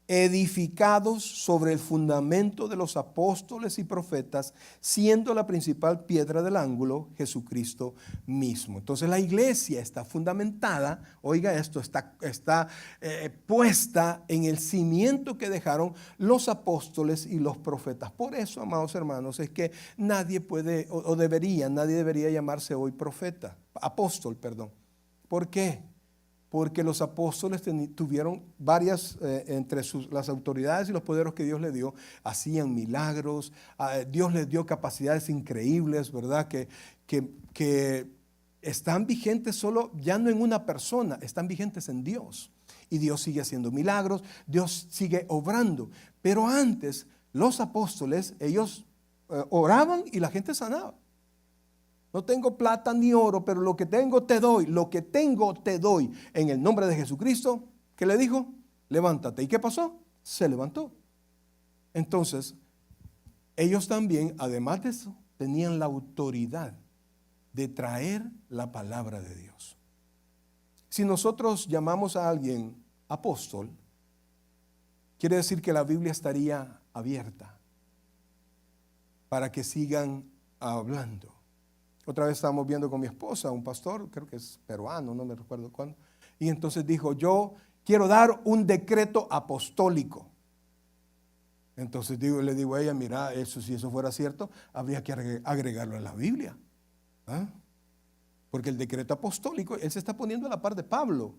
Edificados sobre el fundamento de los apóstoles y profetas, siendo la principal piedra del ángulo Jesucristo mismo. Entonces la iglesia está fundamentada, oiga esto, está puesta en el cimiento que dejaron los apóstoles y los profetas. Por eso, amados hermanos, es que nadie puede nadie debería llamarse hoy apóstol. ¿Por qué? Porque los apóstoles tuvieron varias, entre las autoridades y los poderes que Dios les dio, hacían milagros, Dios les dio capacidades increíbles, ¿verdad? Que están vigentes solo, ya no en una persona, están vigentes en Dios. Y Dios sigue haciendo milagros, Dios sigue obrando. Pero antes, los apóstoles, ellos oraban y la gente sanaba. No tengo plata ni oro, pero lo que tengo te doy. Lo que tengo te doy. En el nombre de Jesucristo, ¿qué le dijo? Levántate. ¿Y qué pasó? Se levantó. Entonces, ellos también, además de eso, tenían la autoridad de traer la palabra de Dios. Si nosotros llamamos a alguien apóstol, quiere decir que la Biblia estaría abierta para que sigan hablando. Otra vez estábamos viendo con mi esposa, un pastor, creo que es peruano, no me recuerdo cuándo, y entonces dijo, yo quiero dar un decreto apostólico. Entonces le digo a ella, mira, si eso fuera cierto, habría que agregarlo en la Biblia. ¿Ah? Porque el decreto apostólico, él se está poniendo a la par de Pablo,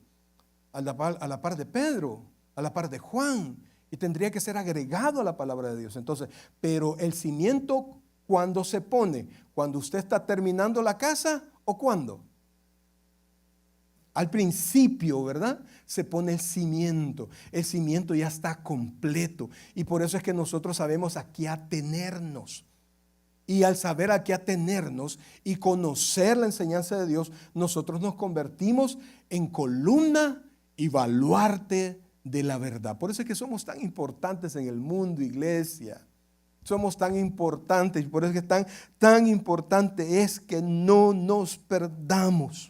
a la par de Pedro, a la par de Juan, y tendría que ser agregado a la palabra de Dios. Entonces, pero el cimiento, ¿cuándo se pone? ¿Cuando usted está terminando la casa o cuándo? Al principio, ¿verdad? Se pone el cimiento. El cimiento ya está completo. Y por eso es que nosotros sabemos a qué atenernos. Y al saber a qué atenernos y conocer la enseñanza de Dios, nosotros nos convertimos en columna y baluarte de la verdad. Por eso es que somos tan importantes en el mundo, iglesia. Somos tan importantes. Y por eso es que tan importante es que no nos perdamos.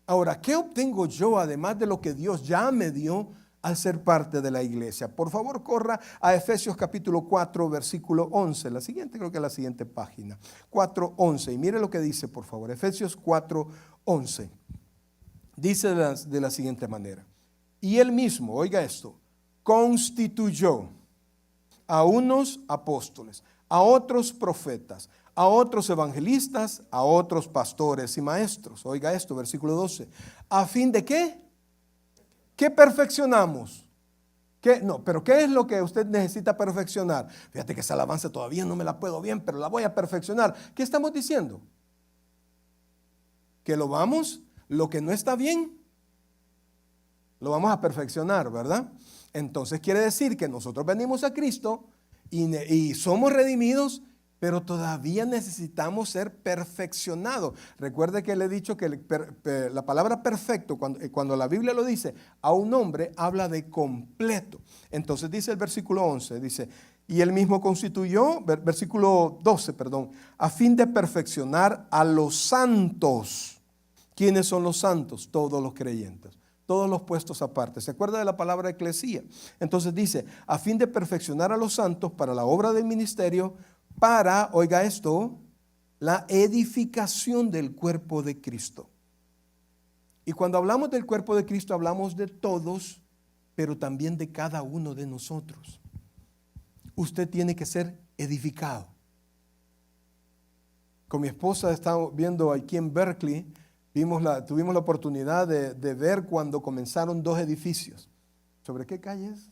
Ahora, ¿qué obtengo yo además de lo que Dios ya me dio al ser parte de la iglesia? Por favor, corra a Efesios capítulo 4, versículo 11. La siguiente, creo que es la siguiente página. 4:11. Y mire lo que dice, por favor. Efesios 4:11. Dice de la siguiente manera. Y él mismo, oiga esto, constituyó a unos apóstoles, a otros profetas, a otros evangelistas, a otros pastores y maestros. Oiga esto, versículo 12. ¿A fin de qué? ¿Qué perfeccionamos? Pero ¿qué es lo que usted necesita perfeccionar? Fíjate que esa alabanza todavía no me la puedo bien, pero la voy a perfeccionar. ¿Qué estamos diciendo? Que lo que no está bien, lo vamos a perfeccionar, ¿verdad? Entonces quiere decir que nosotros venimos a Cristo y somos redimidos, pero todavía necesitamos ser perfeccionados. Recuerde que le he dicho que la palabra perfecto, cuando la Biblia lo dice a un hombre, habla de completo. Entonces dice el versículo 11, dice, y él mismo constituyó, versículo 12, perdón, a fin de perfeccionar a los santos. ¿Quiénes son los santos? Todos los creyentes. Todos los puestos aparte. ¿Se acuerda de la palabra eclesía? Entonces dice, a fin de perfeccionar a los santos para la obra del ministerio, para, oiga esto, la edificación del cuerpo de Cristo. Y cuando hablamos del cuerpo de Cristo, hablamos de todos, pero también de cada uno de nosotros. Usted tiene que ser edificado. Con mi esposa estamos viendo aquí en Berkeley, tuvimos la oportunidad de ver cuando comenzaron 2 edificios. ¿Sobre qué calles?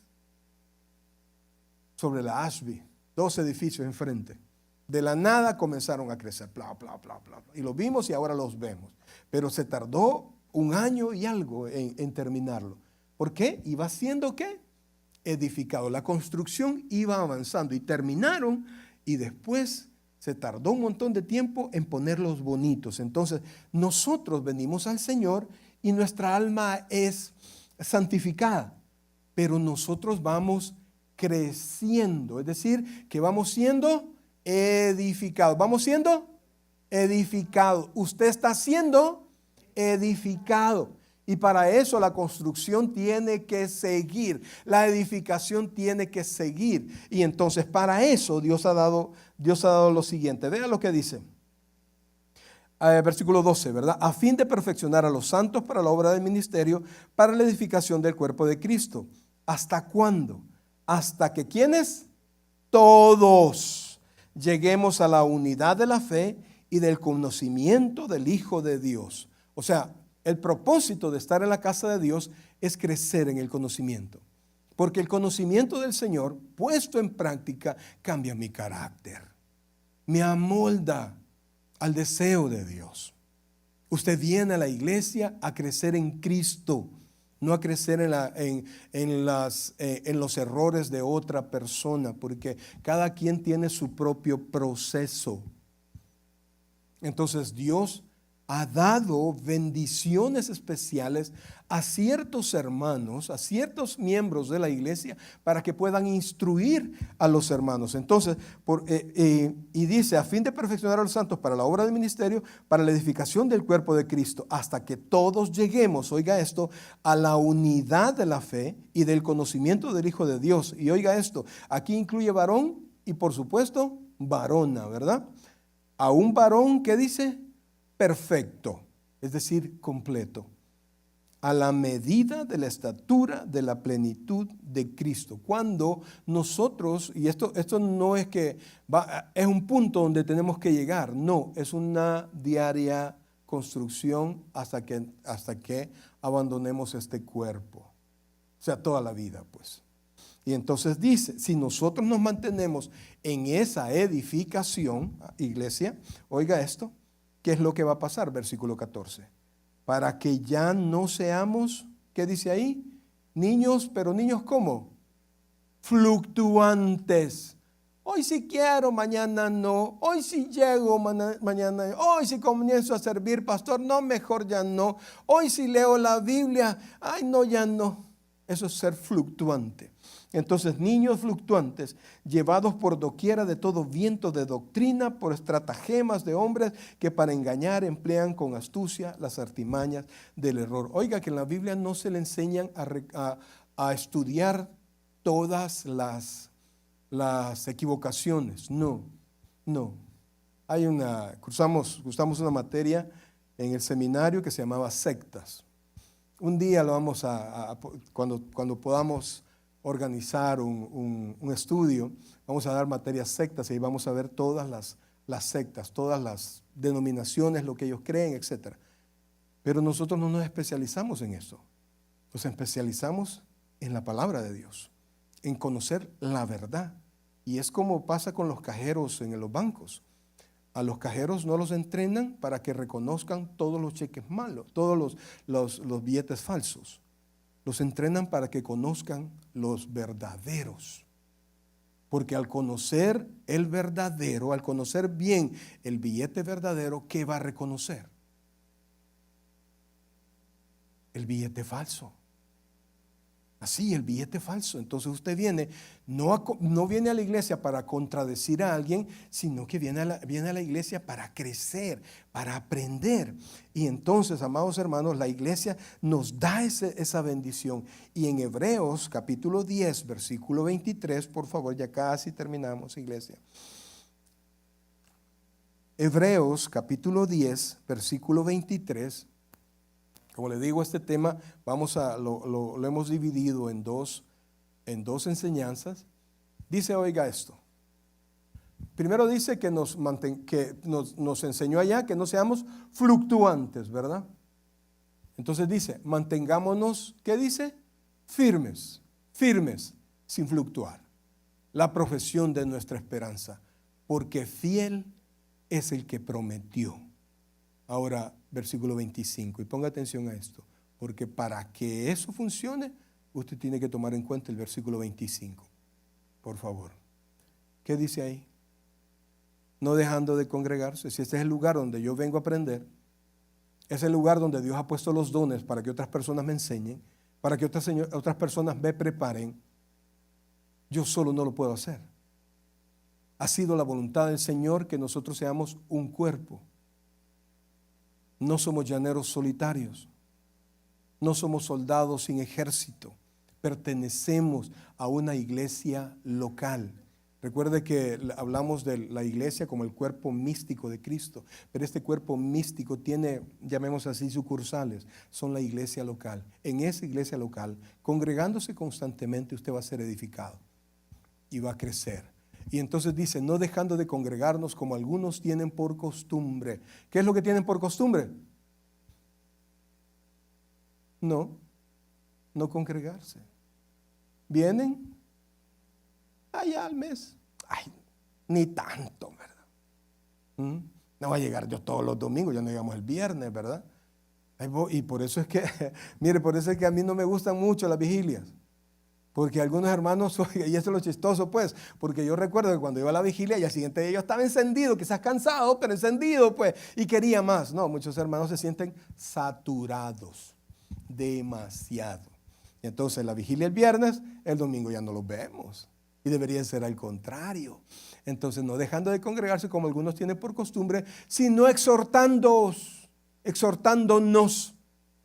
Sobre la Ashby. 2 edificios enfrente. De la nada comenzaron a crecer. Bla, bla, bla, bla. Y los vimos y ahora los vemos. Pero se tardó 1 año y algo en terminarlo. ¿Por qué? Iba siendo ¿qué? Edificado. La construcción iba avanzando y terminaron y después se tardó un montón de tiempo en ponerlos bonitos. Entonces, nosotros venimos al Señor y nuestra alma es santificada, pero nosotros vamos creciendo, es decir, que vamos siendo edificados. Vamos siendo edificados. Usted está siendo edificado. Y para eso la construcción tiene que seguir, la edificación tiene que seguir. Y entonces para eso Dios ha dado lo siguiente. Vea lo que dice. Versículo 12, ¿verdad? A fin de perfeccionar a los santos para la obra del ministerio, para la edificación del cuerpo de Cristo. ¿Hasta cuándo? Hasta que ¿quiénes? Todos lleguemos a la unidad de la fe y del conocimiento del Hijo de Dios. O sea, el propósito de estar en la casa de Dios es crecer en el conocimiento. Porque el conocimiento del Señor, puesto en práctica, cambia mi carácter. Me amolda al deseo de Dios. Usted viene a la iglesia a crecer en Cristo, no a crecer en los errores de otra persona, porque cada quien tiene su propio proceso. Entonces Dios ha dado bendiciones especiales a ciertos hermanos, a ciertos miembros de la iglesia, para que puedan instruir a los hermanos. Entonces, y dice, a fin de perfeccionar a los santos para la obra del ministerio, para la edificación del cuerpo de Cristo, hasta que todos lleguemos, oiga esto, a la unidad de la fe y del conocimiento del Hijo de Dios. Y oiga esto, aquí incluye varón y por supuesto varona, ¿verdad? A un varón, ¿qué dice? Perfecto, es decir, completo. a la medida de la estatura de la plenitud de Cristo. Cuando nosotros, y esto no es que es un punto donde tenemos que llegar, no, es una diaria construcción hasta que abandonemos este cuerpo. O sea, toda la vida, pues. Y entonces dice, si nosotros nos mantenemos en esa edificación, iglesia, oiga esto, ¿qué es lo que va a pasar? Versículo 14. Para que ya no seamos, ¿qué dice ahí? Niños, pero niños ¿cómo? Fluctuantes. Hoy sí quiero, mañana no. Hoy sí llego, mañana no. Hoy sí comienzo a servir, pastor, no, mejor ya no. Hoy sí leo la Biblia, ay no, ya no. Eso es ser fluctuante. Entonces, niños fluctuantes, llevados por doquiera de todo viento de doctrina, por estratagemas de hombres que para engañar emplean con astucia las artimañas del error. Oiga, que en la Biblia no se le enseñan a estudiar todas las equivocaciones. No. Cursamos una materia en el seminario que se llamaba sectas. Un día lo vamos cuando podamos organizar un estudio, vamos a dar materias sectas y vamos a ver todas las sectas, todas las denominaciones, lo que ellos creen, etc. Pero nosotros no nos especializamos en eso. Nos especializamos en la palabra de Dios, en conocer la verdad. Y es como pasa con los cajeros en los bancos. A los cajeros no los entrenan para que reconozcan todos los cheques malos, todos los billetes falsos. Los entrenan para que conozcan los verdaderos. Porque al conocer el verdadero, al conocer bien el billete verdadero, ¿qué va a reconocer? El billete falso. Así, el billete falso. Entonces usted viene, no viene a la iglesia para contradecir a alguien, sino que viene a la iglesia para crecer, para aprender. Y entonces, amados hermanos, la iglesia nos da esa bendición. Y en Hebreos capítulo 10, versículo 23, por favor, ya casi terminamos, iglesia. Hebreos capítulo 10, versículo 23. Como le digo, este tema lo hemos dividido en dos enseñanzas. Dice, oiga esto. Primero dice que nos enseñó allá que no seamos fluctuantes, ¿verdad? Entonces dice, mantengámonos, ¿qué dice? Firmes, sin fluctuar. La profesión de nuestra esperanza, porque fiel es el que prometió. Ahora, versículo 25, y ponga atención a esto, porque para que eso funcione, usted tiene que tomar en cuenta el versículo 25, por favor. ¿Qué dice ahí? No dejando de congregarse. Si este es el lugar donde yo vengo a aprender, es el lugar donde Dios ha puesto los dones para que otras personas me enseñen, para que otras personas me preparen, yo solo no lo puedo hacer. Ha sido la voluntad del Señor que nosotros seamos un cuerpo. No somos llaneros solitarios, no somos soldados sin ejército, pertenecemos a una iglesia local. Recuerde que hablamos de la iglesia como el cuerpo místico de Cristo, pero este cuerpo místico tiene, llamemos así, sucursales, son la iglesia local. En esa iglesia local, congregándose constantemente, usted va a ser edificado y va a crecer. Y entonces dice, no dejando de congregarnos como algunos tienen por costumbre. ¿Qué es lo que tienen por costumbre? No congregarse. Vienen allá al mes. Ay, ni tanto, ¿verdad? No va a llegar yo todos los domingos, ya no llegamos el viernes, ¿verdad? Y por eso es que, mire, por eso es que a mí no me gustan mucho las vigilias. Porque algunos hermanos, y eso es lo chistoso pues, porque yo recuerdo que cuando iba a la vigilia y al siguiente día yo estaba encendido, quizás cansado, pero encendido pues, y quería más. No, muchos hermanos se sienten saturados, demasiado. Y entonces la vigilia el viernes, el domingo ya no los vemos. Y debería ser al contrario. Entonces no dejando de congregarse como algunos tienen por costumbre, sino exhortándonos,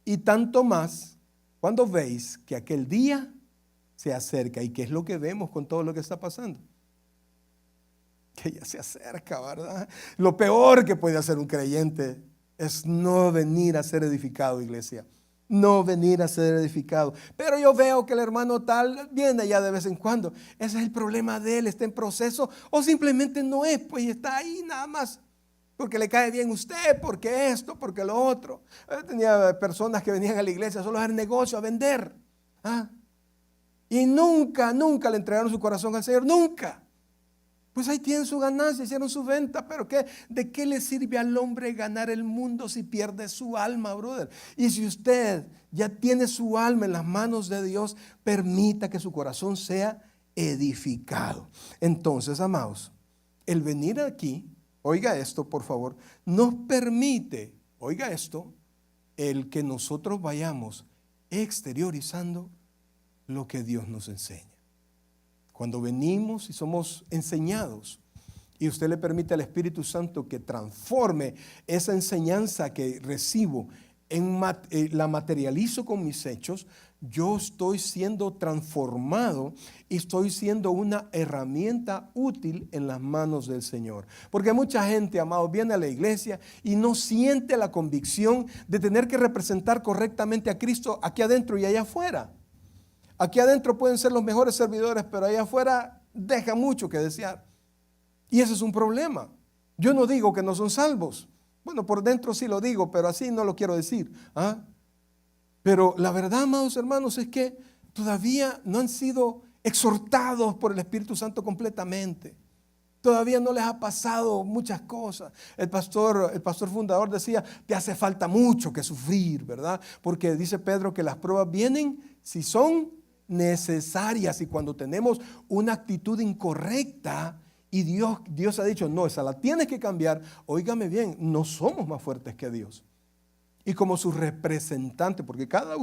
y tanto más cuando veis que aquel día se acerca. ¿Y qué es lo que vemos con todo lo que está pasando? Que ya se acerca, ¿verdad? Lo peor que puede hacer un creyente es no venir a ser edificado, iglesia. no venir a ser edificado. Pero yo veo que el hermano tal viene ya de vez en cuando. Ese es el problema de él, está en proceso o simplemente no es, pues está ahí nada más. Porque le cae bien usted, porque esto, porque lo otro. Tenía personas que venían a la iglesia solo a hacer negocio, a vender. ¿Ah? Y nunca le entregaron su corazón al Señor, nunca. Pues ahí tienen su ganancia, hicieron su venta, pero ¿de qué le sirve al hombre ganar el mundo si pierde su alma, brother? Y si usted ya tiene su alma en las manos de Dios, permita que su corazón sea edificado. Entonces, amados, el venir aquí, oiga esto por favor, nos permite, oiga esto, el que nosotros vayamos exteriorizando lo que Dios nos enseña. Cuando venimos y somos enseñados y usted le permite al Espíritu Santo que transforme esa enseñanza que recibo, la materializo con mis hechos, yo estoy siendo transformado y estoy siendo una herramienta útil en las manos del Señor. Porque mucha gente, amado, viene a la iglesia y no siente la convicción de tener que representar correctamente a Cristo aquí adentro y allá afuera. Aquí adentro pueden ser los mejores servidores, pero allá afuera deja mucho que desear. Y ese es un problema. Yo no digo que no son salvos. Bueno, por dentro sí lo digo, pero así no lo quiero decir. ¿Ah? Pero la verdad, amados hermanos, es que todavía no han sido exhortados por el Espíritu Santo completamente. Todavía no les ha pasado muchas cosas. El pastor fundador decía, te hace falta mucho que sufrir, ¿verdad? Porque dice Pedro que las pruebas vienen si son necesarias y cuando tenemos una actitud incorrecta y Dios ha dicho, no, esa la tienes que cambiar. Óigame bien, no somos más fuertes que Dios. Y como su representante, porque cada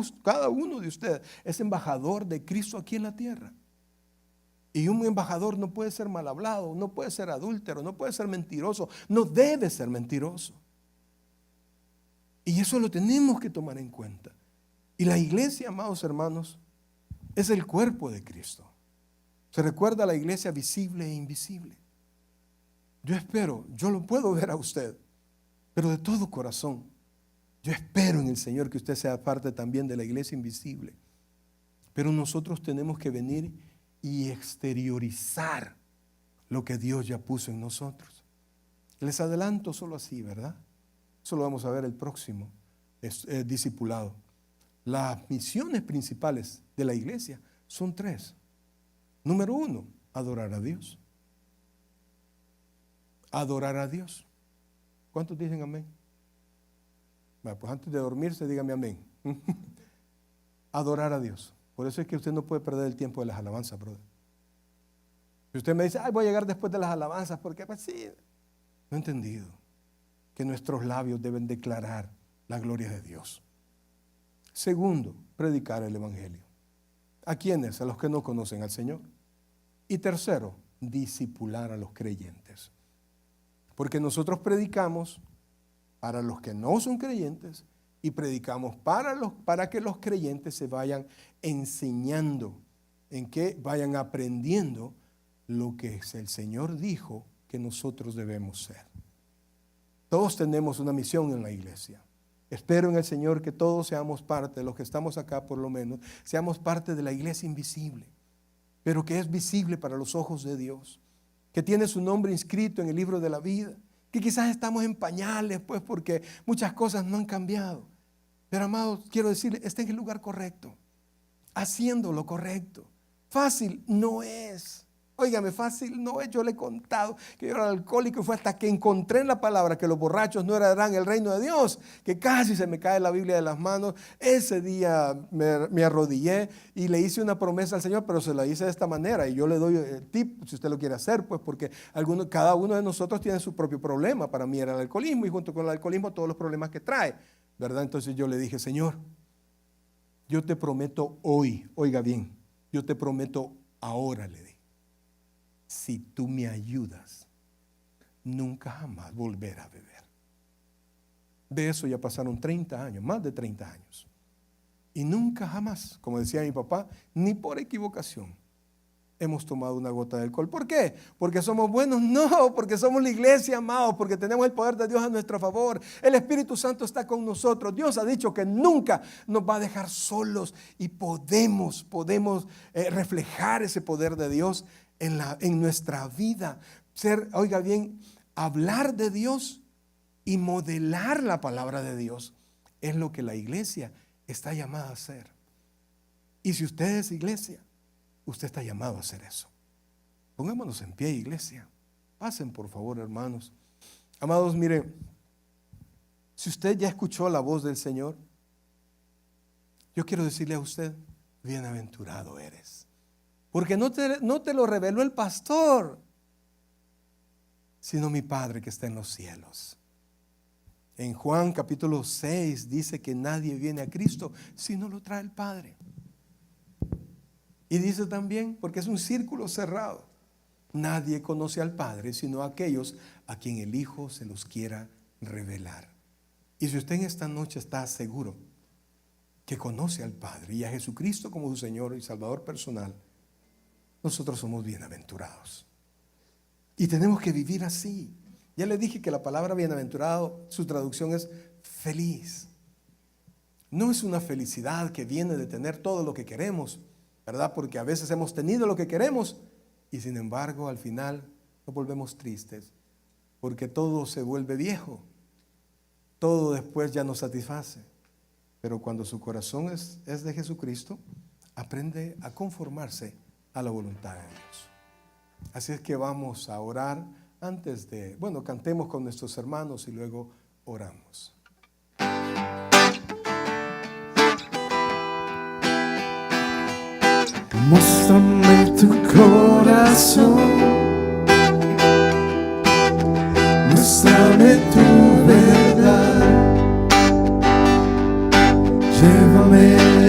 uno de ustedes es embajador de Cristo aquí en la tierra. Y un embajador no puede ser mal hablado, no puede ser adúltero, no puede ser mentiroso, no debe ser mentiroso. Y eso lo tenemos que tomar en cuenta. Y la iglesia, amados hermanos, es el cuerpo de Cristo. Se recuerda a la iglesia visible e invisible. Yo espero, yo lo puedo ver a usted, pero de todo corazón. Yo espero en el Señor que usted sea parte también de la iglesia invisible. Pero nosotros tenemos que venir y exteriorizar lo que Dios ya puso en nosotros. Les adelanto solo así, ¿verdad? Eso lo vamos a ver el próximo discipulado. Las misiones principales de la iglesia son 3. Número 1, adorar a Dios. Adorar a Dios. ¿Cuántos dicen amén? Bueno, pues antes de dormirse, dígame amén. Adorar a Dios. Por eso es que usted no puede perder el tiempo de las alabanzas, brother. Si usted me dice, voy a llegar después de las alabanzas, porque pues sí, no he entendido que nuestros labios deben declarar la gloria de Dios. Segundo, predicar el evangelio. ¿A quiénes? A los que no conocen al Señor. Y tercero, discipular a los creyentes. Porque nosotros predicamos para los que no son creyentes y predicamos para que los creyentes se vayan enseñando, en que vayan aprendiendo lo que el Señor dijo que nosotros debemos ser. Todos tenemos una misión en la iglesia. Espero en el Señor que todos seamos parte, de los que estamos acá por lo menos, seamos parte de la iglesia invisible, pero que es visible para los ojos de Dios, que tiene su nombre inscrito en el libro de la vida, que quizás estamos en pañales, pues porque muchas cosas no han cambiado. Pero amados, quiero decirle, está en el lugar correcto, haciendo lo correcto. Fácil no es. Óigame, fácil no es. Yo le he contado que yo era alcohólico y fue hasta que encontré en la palabra que los borrachos no heredarán el reino de Dios, que casi se me cae la Biblia de las manos. Ese día me arrodillé y le hice una promesa al Señor, pero se la hice de esta manera y yo le doy el tip si usted lo quiere hacer, pues porque cada uno de nosotros tiene su propio problema. Para mí era el alcoholismo y junto con el alcoholismo todos los problemas que trae, ¿verdad? Entonces yo le dije, Señor, yo te prometo hoy, oiga bien, yo te prometo ahora, le dije, si tú me ayudas, nunca jamás volver a beber. De eso ya pasaron 30 años, más de 30 años. Y nunca jamás, como decía mi papá, ni por equivocación, hemos tomado una gota de alcohol. ¿Por qué? ¿Porque somos buenos? No, porque somos la iglesia, amados, porque tenemos el poder de Dios a nuestro favor. El Espíritu Santo está con nosotros. Dios ha dicho que nunca nos va a dejar solos y podemos reflejar ese poder de Dios en nuestra vida. Oiga bien, hablar de Dios y modelar la palabra de Dios es lo que la iglesia está llamada a hacer. Y si usted es iglesia, usted está llamado a hacer eso. Pongámonos en pie, iglesia. Pasen, por favor, hermanos. Amados, mire, si usted ya escuchó la voz del Señor, yo quiero decirle a usted, bienaventurado eres. Porque no te lo reveló el pastor, sino mi Padre que está en los cielos. En Juan capítulo 6 dice que nadie viene a Cristo si no lo trae el Padre. Y dice también, porque es un círculo cerrado, nadie conoce al Padre sino aquellos a quien el Hijo se los quiera revelar. Y si usted en esta noche está seguro que conoce al Padre y a Jesucristo como su Señor y Salvador personal, nosotros somos bienaventurados. Y tenemos que vivir así. Ya le dije que la palabra bienaventurado, su traducción es feliz. No es una felicidad que viene de tener todo lo que queremos, ¿verdad? Porque a veces hemos tenido lo que queremos y sin embargo al final nos volvemos tristes porque todo se vuelve viejo, todo después ya no satisface. Pero cuando su corazón es de Jesucristo, aprende a conformarse a la voluntad de Dios. Así es que vamos a orar antes de, cantemos con nuestros hermanos y luego oramos. Muéstrame tu corazón, muéstrame tu verdad, llévame